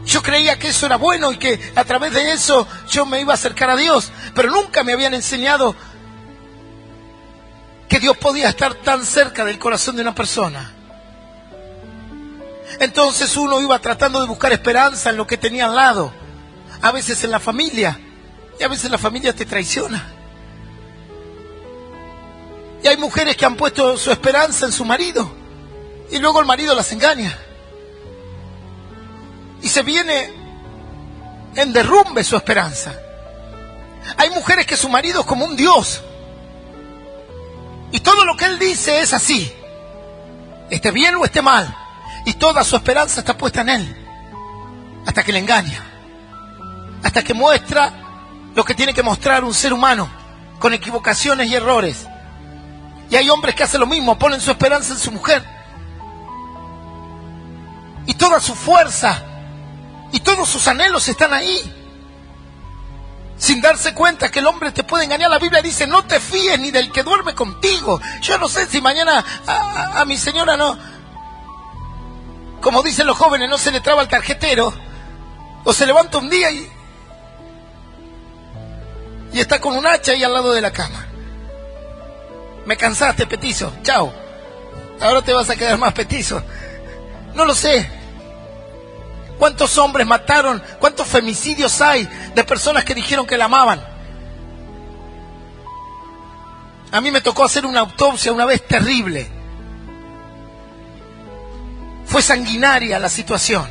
Yo creía que eso era bueno y que a través de eso yo me iba a acercar a Dios. Pero nunca me habían enseñado que Dios podía estar tan cerca del corazón de una persona. Entonces uno iba tratando de buscar esperanza en lo que tenía al lado. A veces en la familia. Y a veces la familia te traiciona. Y hay mujeres que han puesto su esperanza en su marido. Y luego el marido las engaña. Y se viene en derrumbe su esperanza. Hay mujeres que su marido es como un dios. Y todo lo que él dice es así. Esté bien o esté mal. Y toda su esperanza está puesta en él. Hasta que le engaña. Hasta que muestra lo que tiene que mostrar un ser humano. Con equivocaciones y errores. Y hay hombres que hacen lo mismo. Ponen su esperanza en su mujer. Y toda su fuerza. Y todos sus anhelos están ahí. Sin darse cuenta que el hombre te puede engañar. La Biblia dice, no te fíes ni del que duerme contigo. Yo no sé si mañana a mi señora no, como dicen los jóvenes, no se le traba el tarjetero. O se levanta un día y está con un hacha ahí al lado de la cama. Me cansaste, petizo. Chao. Ahora te vas a quedar más petizo. No lo sé. ¿Cuántos hombres mataron? ¿Cuántos femicidios hay de personas que dijeron que la amaban? A mí me tocó hacer una autopsia una vez terrible. Fue sanguinaria la situación.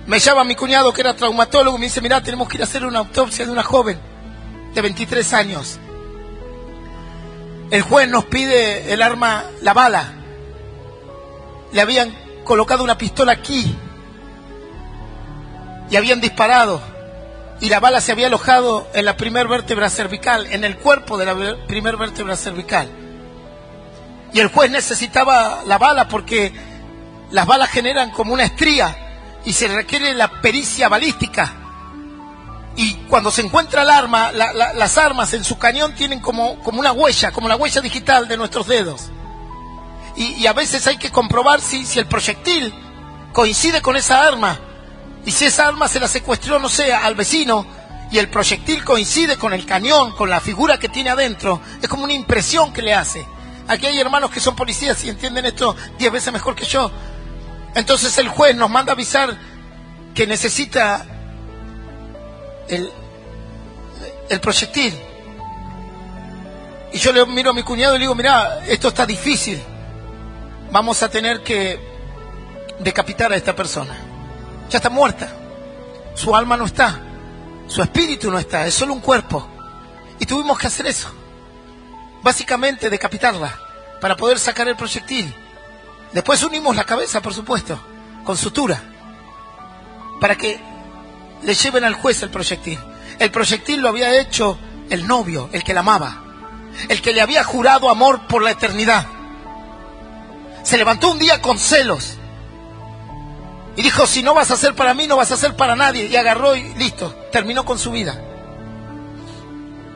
Me llama mi cuñado que era traumatólogo y me dice, mirá, tenemos que ir a hacer una autopsia de una joven de 23 años. El juez nos pide el arma, la bala. Le habían colocado una pistola aquí y habían disparado y la bala se había alojado en la primer vértebra cervical, en el cuerpo de la primer vértebra cervical, y el juez necesitaba la bala porque las balas generan como una estría y se requiere la pericia balística, y cuando se encuentra el arma, las armas en su cañón tienen como una huella, como la huella digital de nuestros dedos. Y a veces hay que comprobar si el proyectil coincide con esa arma. Y si esa arma se la secuestró, no sé, al vecino, y el proyectil coincide con el cañón, con la figura que tiene adentro, es como una impresión que le hace. Aquí hay hermanos que son policías y entienden esto 10 veces mejor que yo. Entonces el juez nos manda a avisar que necesita el proyectil. Y yo le miro a mi cuñado y le digo, mirá, esto está difícil. Vamos a tener que decapitar a esta persona. Ya está muerta. Su alma no está. Su espíritu no está. Es solo un cuerpo. Y tuvimos que hacer eso. Básicamente decapitarla para poder sacar el proyectil. Después unimos la cabeza, por supuesto, con sutura, para que le lleven al juez el proyectil. El proyectil lo había hecho el novio, el que la amaba, el que le había jurado amor por la eternidad. Se levantó un día con celos y dijo, si no vas a hacer para mí, no vas a hacer para nadie. Y agarró y listo, terminó con su vida.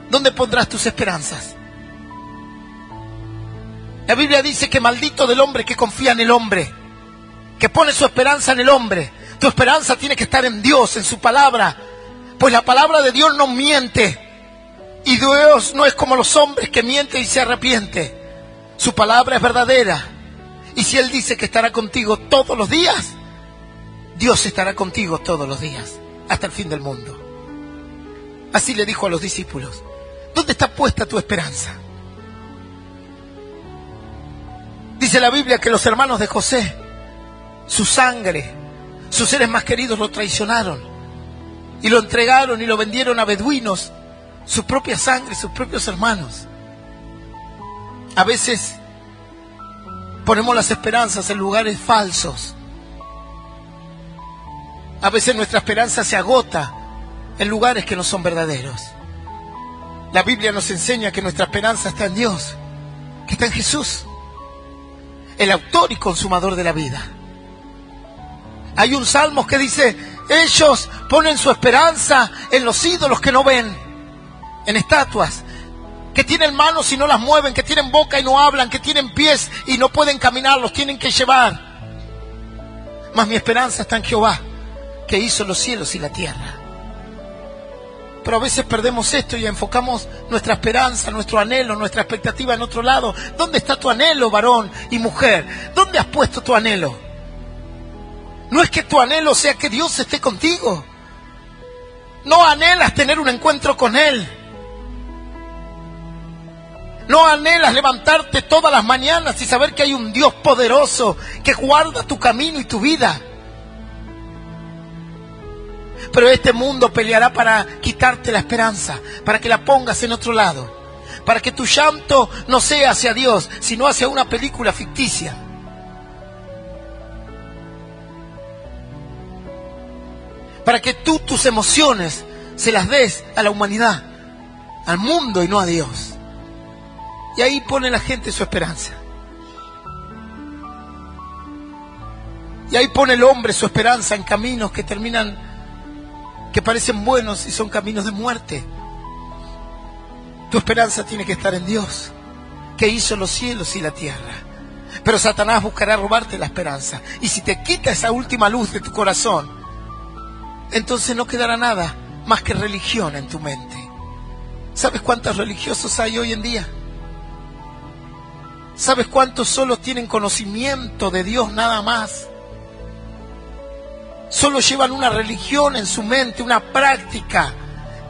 ¿Dónde pondrás tus esperanzas? La Biblia dice que maldito del hombre que confía en el hombre, que pone su esperanza en el hombre. Tu esperanza tiene que estar en Dios, en su palabra, pues la palabra de Dios no miente. Y Dios no es como los hombres que mienten y se arrepienten. Su palabra es verdadera. Y si Él dice que estará contigo todos los días, Dios estará contigo todos los días, hasta el fin del mundo. Así le dijo a los discípulos. ¿Dónde está puesta tu esperanza? Dice la Biblia que los hermanos de José, su sangre, sus seres más queridos lo traicionaron. y lo entregaron y lo vendieron a beduinos, su propia sangre, sus propios hermanos. A veces ponemos las esperanzas en lugares falsos. A veces nuestra esperanza se agota en lugares que no son verdaderos. La Biblia nos enseña que nuestra esperanza está en Dios, que está en Jesús, el autor y consumador de la vida. Hay un salmo que dice: ellos ponen su esperanza en los ídolos que no ven, en estatuas, que tienen manos y no las mueven, que tienen boca y no hablan, que tienen pies y no pueden caminar, los tienen que llevar. Mas mi esperanza está en Jehová, que hizo los cielos y la tierra. Pero a veces perdemos esto y enfocamos nuestra esperanza, nuestro anhelo, nuestra expectativa en otro lado. ¿Dónde está tu anhelo, varón y mujer? ¿Dónde has puesto tu anhelo? No es que tu anhelo sea que Dios esté contigo. No anhelas tener un encuentro con Él. No anhelas levantarte todas las mañanas y saber que hay un Dios poderoso que guarda tu camino y tu vida. Pero este mundo peleará para quitarte la esperanza, para que la pongas en otro lado, para que tu llanto no sea hacia Dios, sino hacia una película ficticia. Para que tú tus emociones se las des a la humanidad, al mundo y no a Dios. Y ahí pone la gente su esperanza. Y ahí pone el hombre su esperanza en caminos que parecen buenos y son caminos de muerte. Tu esperanza tiene que estar en Dios, que hizo los cielos y la tierra. Pero Satanás buscará robarte la esperanza. Y si te quita esa última luz de tu corazón, entonces no quedará nada más que religión en tu mente. ¿Sabes cuántos religiosos hay hoy en día? ¿Sabes cuántos solo tienen conocimiento de Dios nada más? Solo llevan una religión en su mente, una práctica.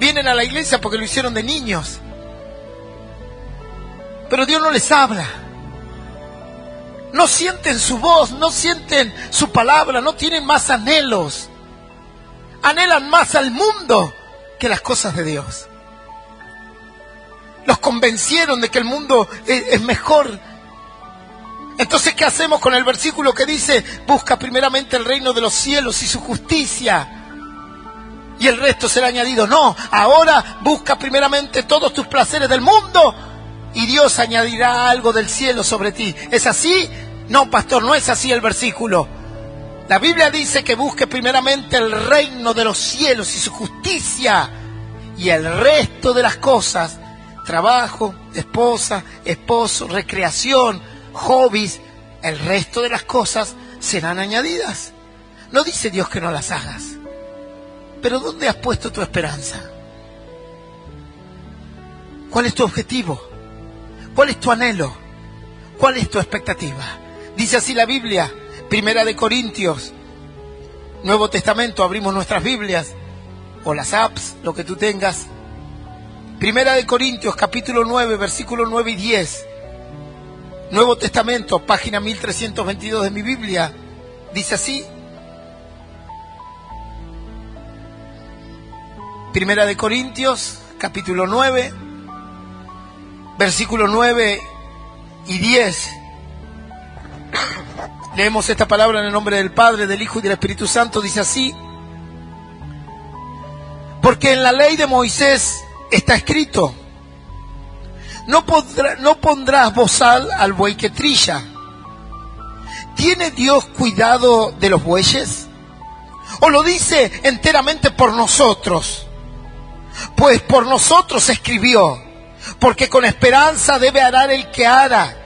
Vienen a la iglesia porque lo hicieron de niños. Pero Dios no les habla. No sienten su voz, no sienten su palabra, no tienen más anhelos. Anhelan más al mundo que las cosas de Dios. Los convencieron de que el mundo es mejor. Entonces, ¿qué hacemos con el versículo que dice: busca primeramente el reino de los cielos y su justicia, y el resto será añadido? No, ahora busca primeramente todos tus placeres del mundo y Dios añadirá algo del cielo sobre ti. ¿Es así? No, pastor, no es así el versículo. La Biblia dice que busque primeramente el reino de los cielos y su justicia, y el resto de las cosas, trabajo, esposa, esposo, recreación, hobbies, el resto de las cosas serán añadidas. No dice Dios que no las hagas. Pero ¿dónde has puesto tu esperanza? ¿Cuál es tu objetivo? ¿Cuál es tu anhelo? ¿Cuál es tu expectativa? Dice así la Biblia, Primera de Corintios, Nuevo Testamento, abrimos nuestras Biblias, o las apps, lo que tú tengas. Primera de Corintios, capítulo 9, versículos 9 y 10. Nuevo Testamento, página 1322 de mi Biblia, dice así. Primera de Corintios, capítulo 9, versículos 9 y 10. Leemos esta palabra en el nombre del Padre, del Hijo y del Espíritu Santo. Dice así: porque en la ley de Moisés está escrito: no pondrás bozal al buey que trilla. ¿Tiene Dios cuidado de los bueyes? ¿O lo dice enteramente por nosotros? Pues por nosotros escribió: porque con esperanza debe arar el que ara,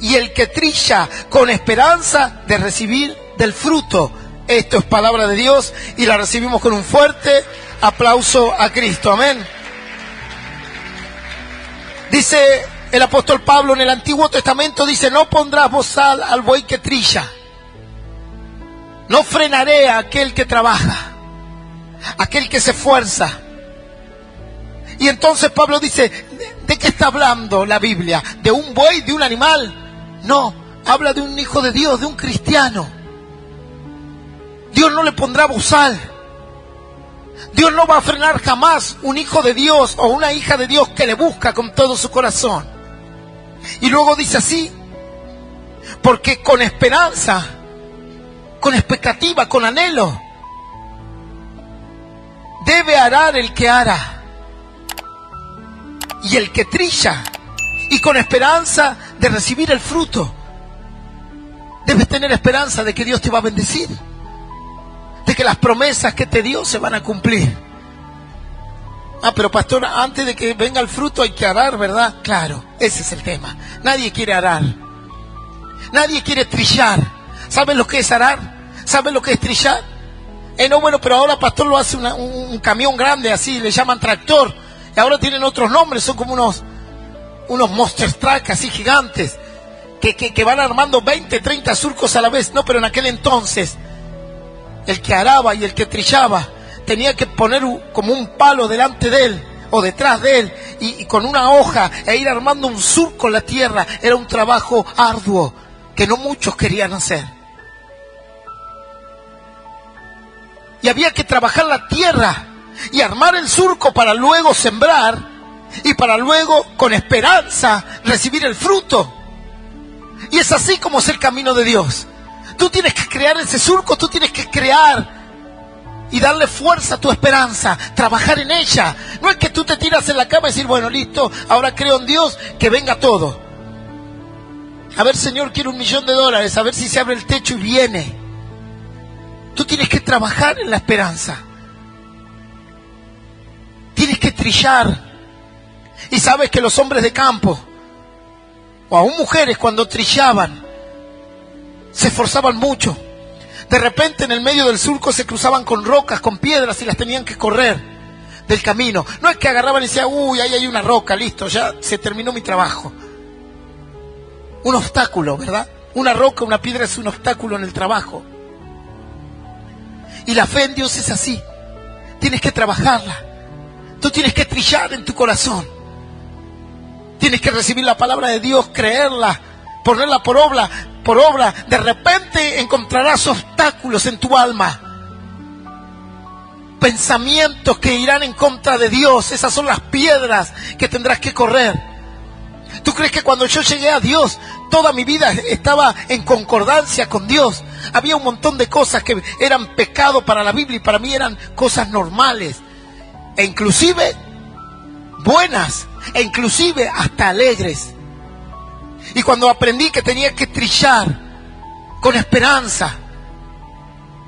y el que trilla con esperanza de recibir del fruto. Esto es palabra de Dios y la recibimos con un fuerte aplauso a Cristo. Amén. Dice el apóstol Pablo en el Antiguo Testamento, dice: no pondrás bozal al buey que trilla. No frenaré a aquel que trabaja, aquel que se esfuerza. Y entonces Pablo dice: ¿de qué está hablando la Biblia? ¿De un buey, de un animal? No, habla de un hijo de Dios, de un cristiano. Dios no le pondrá bozal. Dios no va a frenar jamás un hijo de Dios o una hija de Dios que le busca con todo su corazón. Y luego dice así: porque con esperanza, con expectativa, con anhelo, debe arar el que ara y el que trilla, y con esperanza de recibir el fruto. Debes tener esperanza de que Dios te va a bendecir, de que las promesas que te dio se van a cumplir. Ah, pero pastor, antes de que venga el fruto hay que arar, ¿verdad? Claro, ese es el tema. Nadie quiere arar, nadie quiere trillar. ¿Saben lo que es arar? ¿Saben lo que es trillar? No, bueno, pero ahora pastor lo hace un camión grande, así le llaman tractor, y ahora tienen otros nombres, son como unos monster truck así gigantes, que van armando 20, 30 surcos a la vez. No, pero en aquel entonces el que araba y el que trillaba tenía que poner como un palo delante de él o detrás de él, y con una hoja e ir armando un surco en la tierra. Era un trabajo arduo que no muchos querían hacer. Y había que trabajar la tierra y armar el surco para luego sembrar y para luego, con esperanza, recibir el fruto. Y es así como es el camino de Dios. Tú tienes que crear ese surco, tú tienes que crear y darle fuerza a tu esperanza, trabajar en ella. No es que tú te tiras en la cama y decir, bueno, listo, ahora creo en Dios, que venga todo. A ver, Señor, quiero $1.000.000, a ver si se abre el techo y viene. Tú tienes que trabajar en la esperanza. Tienes que trillar. Y sabes que los hombres de campo, o aún mujeres, cuando trillaban, se esforzaban mucho. De repente en el medio del surco se cruzaban con rocas, con piedras, y las tenían que correr del camino. No es que agarraban y decían, uy, ahí hay una roca, listo, ya se terminó mi trabajo. Un obstáculo, ¿verdad? Una roca, una piedra es un obstáculo en el trabajo. Y la fe en Dios es así. Tienes que trabajarla. Tú tienes que trillar en tu corazón. Tienes que recibir la palabra de Dios, creerla, ponerla por obra. De repente encontrarás obstáculos en tu alma. Pensamientos que irán en contra de Dios. Esas son las piedras que tendrás que correr. ¿Tú crees que cuando yo llegué a Dios, toda mi vida estaba en concordancia con Dios? Había un montón de cosas que eran pecado para la Biblia y para mí eran cosas normales. E inclusive buenas, e inclusive hasta alegres. Y cuando aprendí que tenía que trillar con esperanza,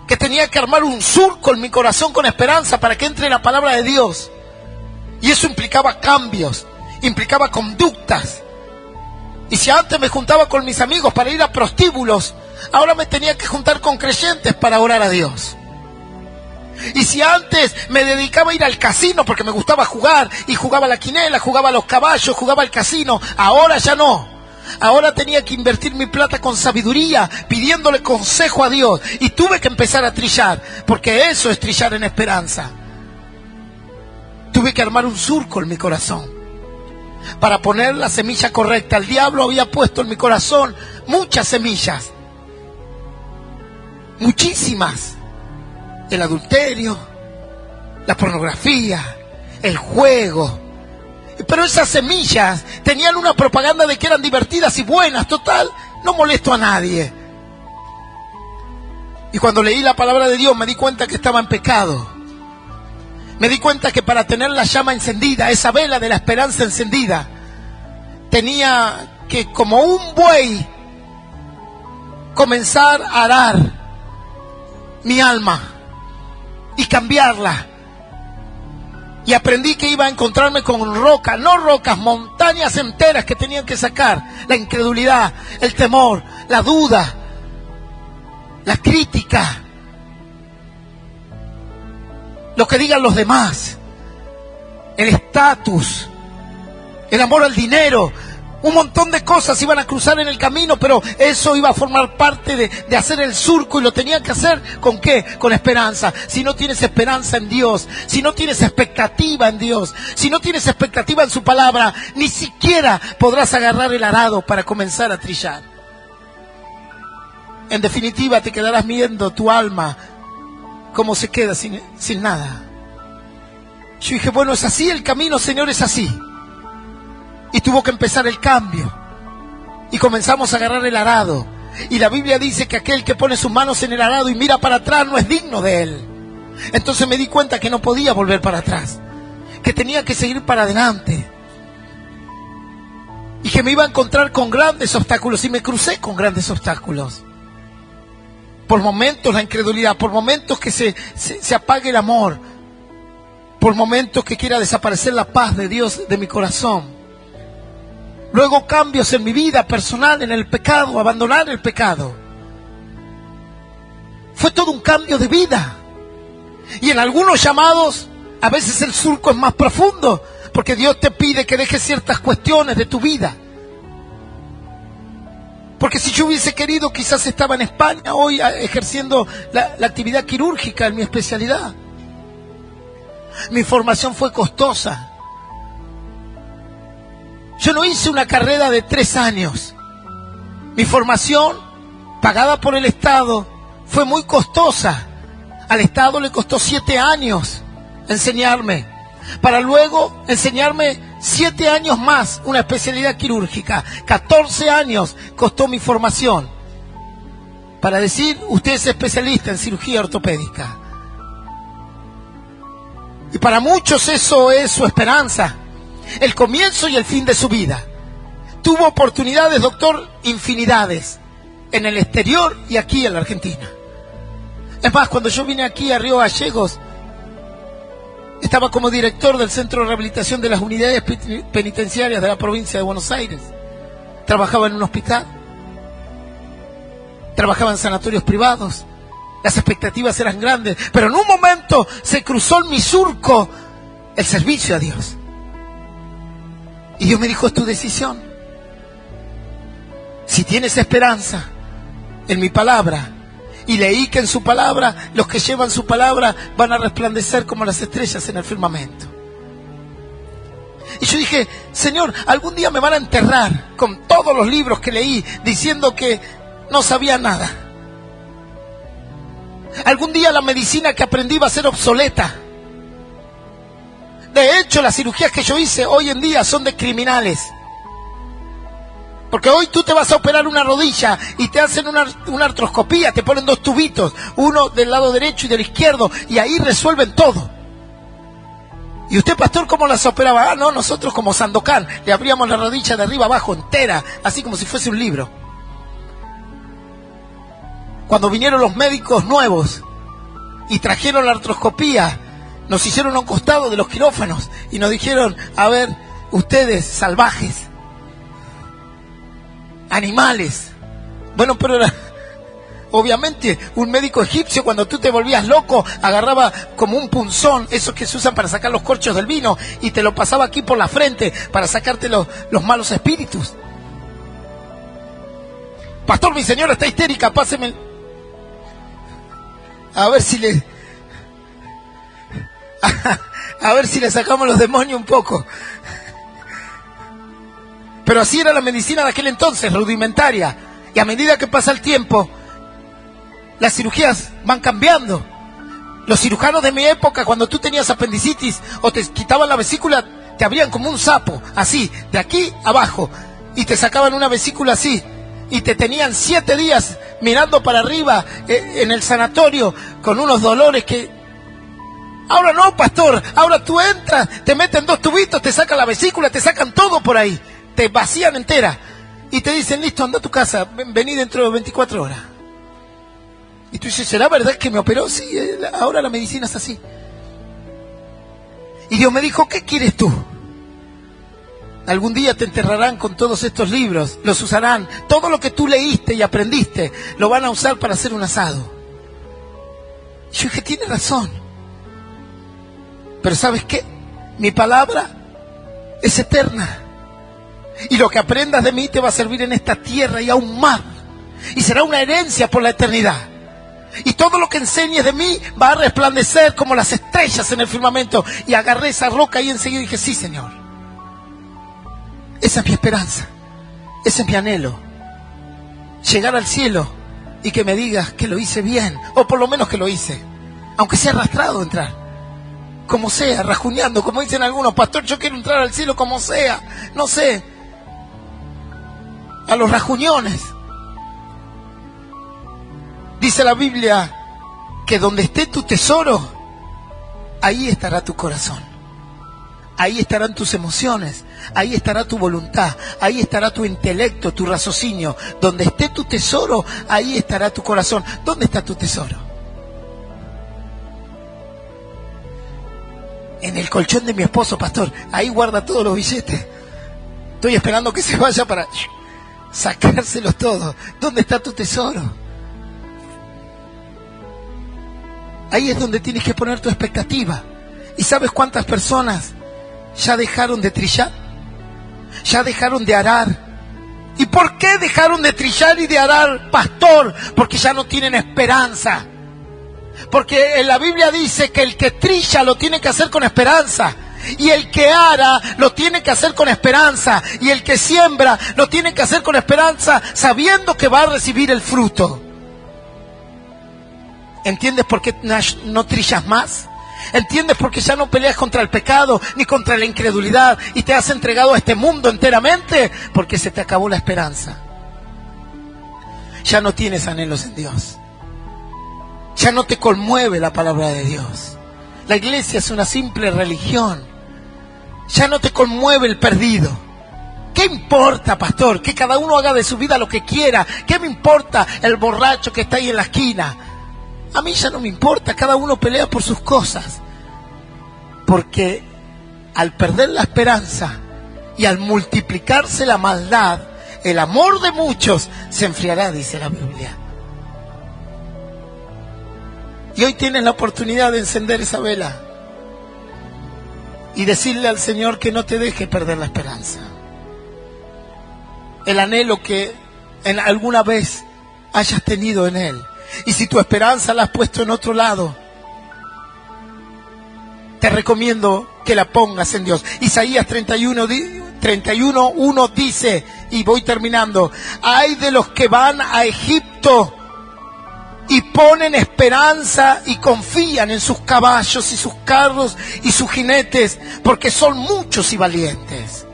que tenía que armar un surco en mi corazón con esperanza para que entre la palabra de Dios, y eso implicaba cambios, implicaba conductas. Y si antes me juntaba con mis amigos para ir a prostíbulos, ahora me tenía que juntar con creyentes para orar a Dios. Y si antes me dedicaba a ir al casino porque me gustaba jugar, y jugaba a la quinela, jugaba a los caballos, jugaba al casino, ahora ya no. Ahora tenía que invertir mi plata con sabiduría, pidiéndole consejo a Dios. Y tuve que empezar a trillar, porque eso es trillar en esperanza. Tuve que armar un surco en mi corazón para poner la semilla correcta. El diablo había puesto en mi corazón muchas semillas, muchísimas. El adulterio, la pornografía, el juego. Pero esas semillas tenían una propaganda de que eran divertidas y buenas. Total, no molesto a nadie. Y cuando leí la palabra de Dios me di cuenta que estaba en pecado. Me di cuenta que para tener la llama encendida, esa vela de la esperanza encendida, tenía que, como un buey, comenzar a arar mi alma y cambiarla. Y aprendí que iba a encontrarme con rocas, no rocas, montañas enteras que tenían que sacar. La incredulidad, el temor, la duda, la crítica, lo que digan los demás, el estatus, el amor al dinero. Un montón de cosas iban a cruzar en el camino, pero eso iba a formar parte de hacer el surco, y lo tenía que hacer ¿con qué? Con esperanza. Si no tienes esperanza en Dios, si no tienes expectativa en Dios, si no tienes expectativa en su palabra, ni siquiera podrás agarrar el arado para comenzar a trillar. En definitiva, te quedarás viendo tu alma como se queda sin nada. Yo dije, bueno, es así el camino, Señor, es así. Y tuvo que empezar el cambio. Y comenzamos a agarrar el arado. Y la Biblia dice que aquel que pone sus manos en el arado y mira para atrás no es digno de él. Entonces me di cuenta que no podía volver para atrás, que tenía que seguir para adelante. Y que me iba a encontrar con grandes obstáculos. Y me crucé con grandes obstáculos. Por momentos la incredulidad, por momentos que se apague el amor, por momentos que quiera desaparecer la paz de Dios de mi corazón. Luego cambios en mi vida personal, en el pecado, abandonar el pecado. Fue todo un cambio de vida. Y en algunos llamados, a veces el surco es más profundo, porque Dios te pide que dejes ciertas cuestiones de tu vida. Porque si yo hubiese querido, quizás estaba en España hoy ejerciendo la actividad quirúrgica en mi especialidad. Mi formación fue costosa. Yo no hice una carrera de 3 años. Mi formación, pagada por el Estado, fue muy costosa. Al Estado le costó 7 años enseñarme, para luego enseñarme 7 años más una especialidad quirúrgica. 14 años costó mi formación, para decir, usted es especialista en cirugía ortopédica. Y para muchos eso es su esperanza, el comienzo y el fin de su vida. Tuvo oportunidades, doctor, infinidades, en el exterior y aquí en la Argentina. Es más, cuando yo vine aquí a Río Gallegos, estaba como director del Centro de Rehabilitación de las Unidades Penitenciarias de la provincia de Buenos Aires. Trabajaba en un hospital, trabajaba en sanatorios privados. Las expectativas eran grandes, pero en un momento se cruzó en mi surco el servicio a Dios. Y Dios me dijo, es tu decisión. Si tienes esperanza en mi palabra, y leí que en su palabra, los que llevan su palabra van a resplandecer como las estrellas en el firmamento. Y yo dije, Señor, algún día me van a enterrar con todos los libros que leí, diciendo que no sabía nada. Algún día la medicina que aprendí va a ser obsoleta. De hecho, las cirugías que yo hice hoy en día son de criminales. Porque hoy tú te vas a operar una rodilla y te hacen una artroscopía, te ponen 2 tubitos, uno del lado derecho y del izquierdo, y ahí resuelven todo. ¿Y usted, pastor, cómo las operaba? Ah, no, nosotros como Sandokan, le abríamos la rodilla de arriba abajo entera, así como si fuese un libro. Cuando vinieron los médicos nuevos y trajeron la artroscopía, nos hicieron a un costado de los quirófanos y nos dijeron, a ver, ustedes salvajes, animales. Bueno, pero era, obviamente, un médico egipcio, cuando tú te volvías loco, agarraba como un punzón, esos que se usan para sacar los corchos del vino, y te lo pasaba aquí por la frente para sacarte los malos espíritus. Pastor, mi señora está histérica, páseme. A ver si le sacamos los demonios un poco. Pero así era la medicina de aquel entonces, rudimentaria. Y a medida que pasa el tiempo, las cirugías van cambiando. Los cirujanos de mi época, cuando tú tenías apendicitis o te quitaban la vesícula, te abrían como un sapo, así, de aquí abajo, y te sacaban una vesícula así, y te tenían 7 días mirando para arriba en el sanatorio con unos dolores que... Ahora no, pastor, ahora tú entras, te meten 2 tubitos, te sacan la vesícula, te sacan todo por ahí, te vacían entera y te dicen, listo, anda a tu casa, vení dentro de 24 horas. Y tú dices, ¿será verdad que me operó? Sí, ahora la medicina es así. Y Dios me dijo, ¿qué quieres tú? Algún día te enterrarán con todos estos libros, los usarán, todo lo que tú leíste y aprendiste, lo van a usar para hacer un asado. Y yo dije, tiene razón. Pero ¿sabes qué? Mi palabra es eterna. Y lo que aprendas de mí te va a servir en esta tierra y aún más. Y será una herencia por la eternidad. Y todo lo que enseñes de mí va a resplandecer como las estrellas en el firmamento. Y agarré esa roca y enseguida dije, sí, Señor. Esa es mi esperanza. Ese es mi anhelo. Llegar al cielo y que me digas que lo hice bien. O por lo menos que lo hice. Aunque sea arrastrado entrar. como sea, rajuneando, como dicen algunos, pastor, yo quiero entrar al cielo como sea, no sé, a los rajuñones. Dice la Biblia que donde esté tu tesoro, ahí estará tu corazón, ahí estarán tus emociones, ahí estará tu voluntad, ahí estará tu intelecto, tu raciocinio. Donde esté tu tesoro, ahí estará tu corazón. ¿Dónde está tu tesoro? En el colchón de mi esposo, pastor. Ahí guarda todos los billetes. Estoy esperando que se vaya para sacárselos todos. ¿Dónde está tu tesoro? Ahí es donde tienes que poner tu expectativa. ¿Y sabes cuántas personas ya dejaron de trillar? Ya dejaron de arar. ¿Y por qué dejaron de trillar y de arar, pastor? Porque ya no tienen esperanza. Porque en la Biblia dice que el que trilla lo tiene que hacer con esperanza. Y el que ara lo tiene que hacer con esperanza. Y el que siembra lo tiene que hacer con esperanza, sabiendo que va a recibir el fruto. ¿Entiendes por qué no trillas más? ¿Entiendes por qué ya no peleas contra el pecado ni contra la incredulidad y te has entregado a este mundo enteramente? Porque se te acabó la esperanza. Ya no tienes anhelos en Dios. Ya no te conmueve la palabra de Dios. La iglesia es una simple religión. Ya no te conmueve el perdido. ¿Qué importa, pastor? Que cada uno haga de su vida lo que quiera. ¿Qué me importa el borracho que está ahí en la esquina? A mí ya no me importa, cada uno pelea por sus cosas. Porque al perder la esperanza y al multiplicarse la maldad, el amor de muchos se enfriará, dice la Biblia. Y hoy tienes la oportunidad de encender esa vela y decirle al Señor que no te deje perder la esperanza. El anhelo que en alguna vez hayas tenido en Él. Y si tu esperanza la has puesto en otro lado, te recomiendo que la pongas en Dios. Isaías 31:1 dice, y voy terminando: ay de los que van a Egipto y ponen esperanza y confían en sus caballos y sus carros y sus jinetes, porque son muchos y valientes.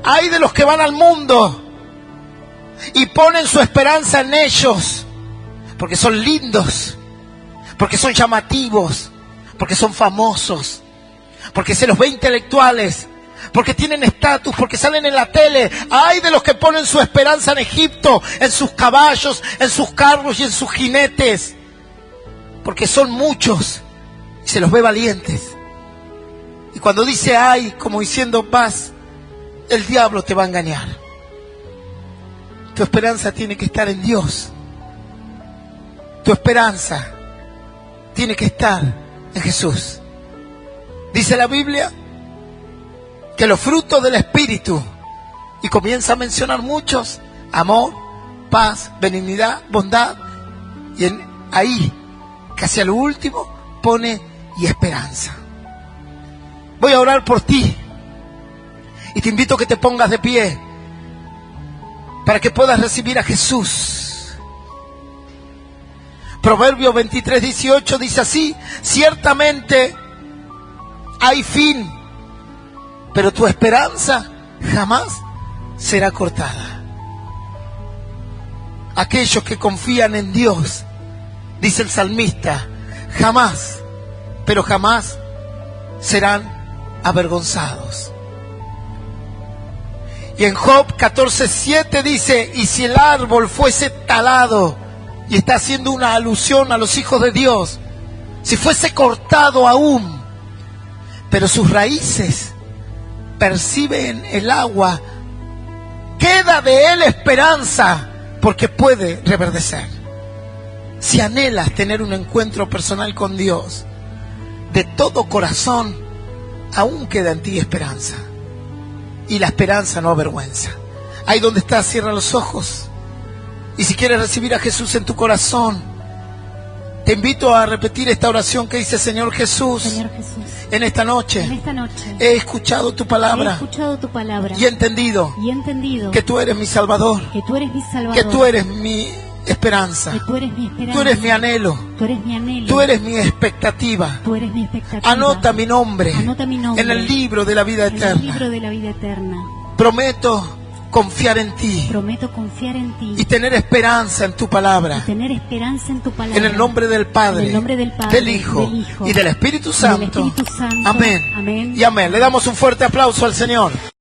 Ay de los que van al mundo y ponen su esperanza en ellos, porque son lindos, porque son llamativos, porque son famosos, porque se los ve intelectuales, porque tienen estatus, porque salen en la tele. Ay de los que ponen su esperanza en Egipto, en sus caballos, en sus carros y en sus jinetes, porque son muchos y se los ve valientes. Y cuando dice ay, como diciendo vas, el diablo te va a engañar. Tu esperanza tiene que estar en Dios. Tu esperanza tiene que estar en Jesús. Dice la Biblia que los frutos del Espíritu, y comienza a mencionar muchos: amor, paz, benignidad, bondad, y ahí, casi a lo último, pone y esperanza. Voy a orar por ti y te invito a que te pongas de pie para que puedas recibir a Jesús. Proverbios 23:18 dice así: ciertamente hay fin, pero tu esperanza jamás será cortada. Aquellos que confían en Dios, dice el salmista, jamás, pero jamás serán avergonzados. Y en Job 14:7 dice: y si el árbol fuese talado, y está haciendo una alusión a los hijos de Dios, si fuese cortado aún, pero sus raíces perciben el agua, queda de él esperanza, porque puede reverdecer. Si anhelas tener un encuentro personal con Dios, de todo corazón, aún queda en ti esperanza. Y la esperanza no avergüenza. Ahí donde estás, cierra los ojos. Y si quieres recibir a Jesús en tu corazón, te invito a repetir esta oración que dice: Señor Jesús, en esta noche he escuchado tu palabra, y he entendido que tú eres mi Salvador, que tú eres mi esperanza. Que tú eres mi esperanza. Tú eres mi anhelo. Tú eres mi anhelo. Tú eres mi expectativa. Tú eres mi expectativa. Anota mi nombre. Anota mi nombre en el libro de la vida en el eterna. libro de la vida eterna. Prometo confiar en ti Prometo confiar en ti y tener esperanza en tu palabra. y tener esperanza en tu palabra. En el nombre del Padre, En el nombre del Padre, del Hijo y del Espíritu Santo. Espíritu Santo. Amén. Amén. Y amén. Le damos un fuerte aplauso al Señor.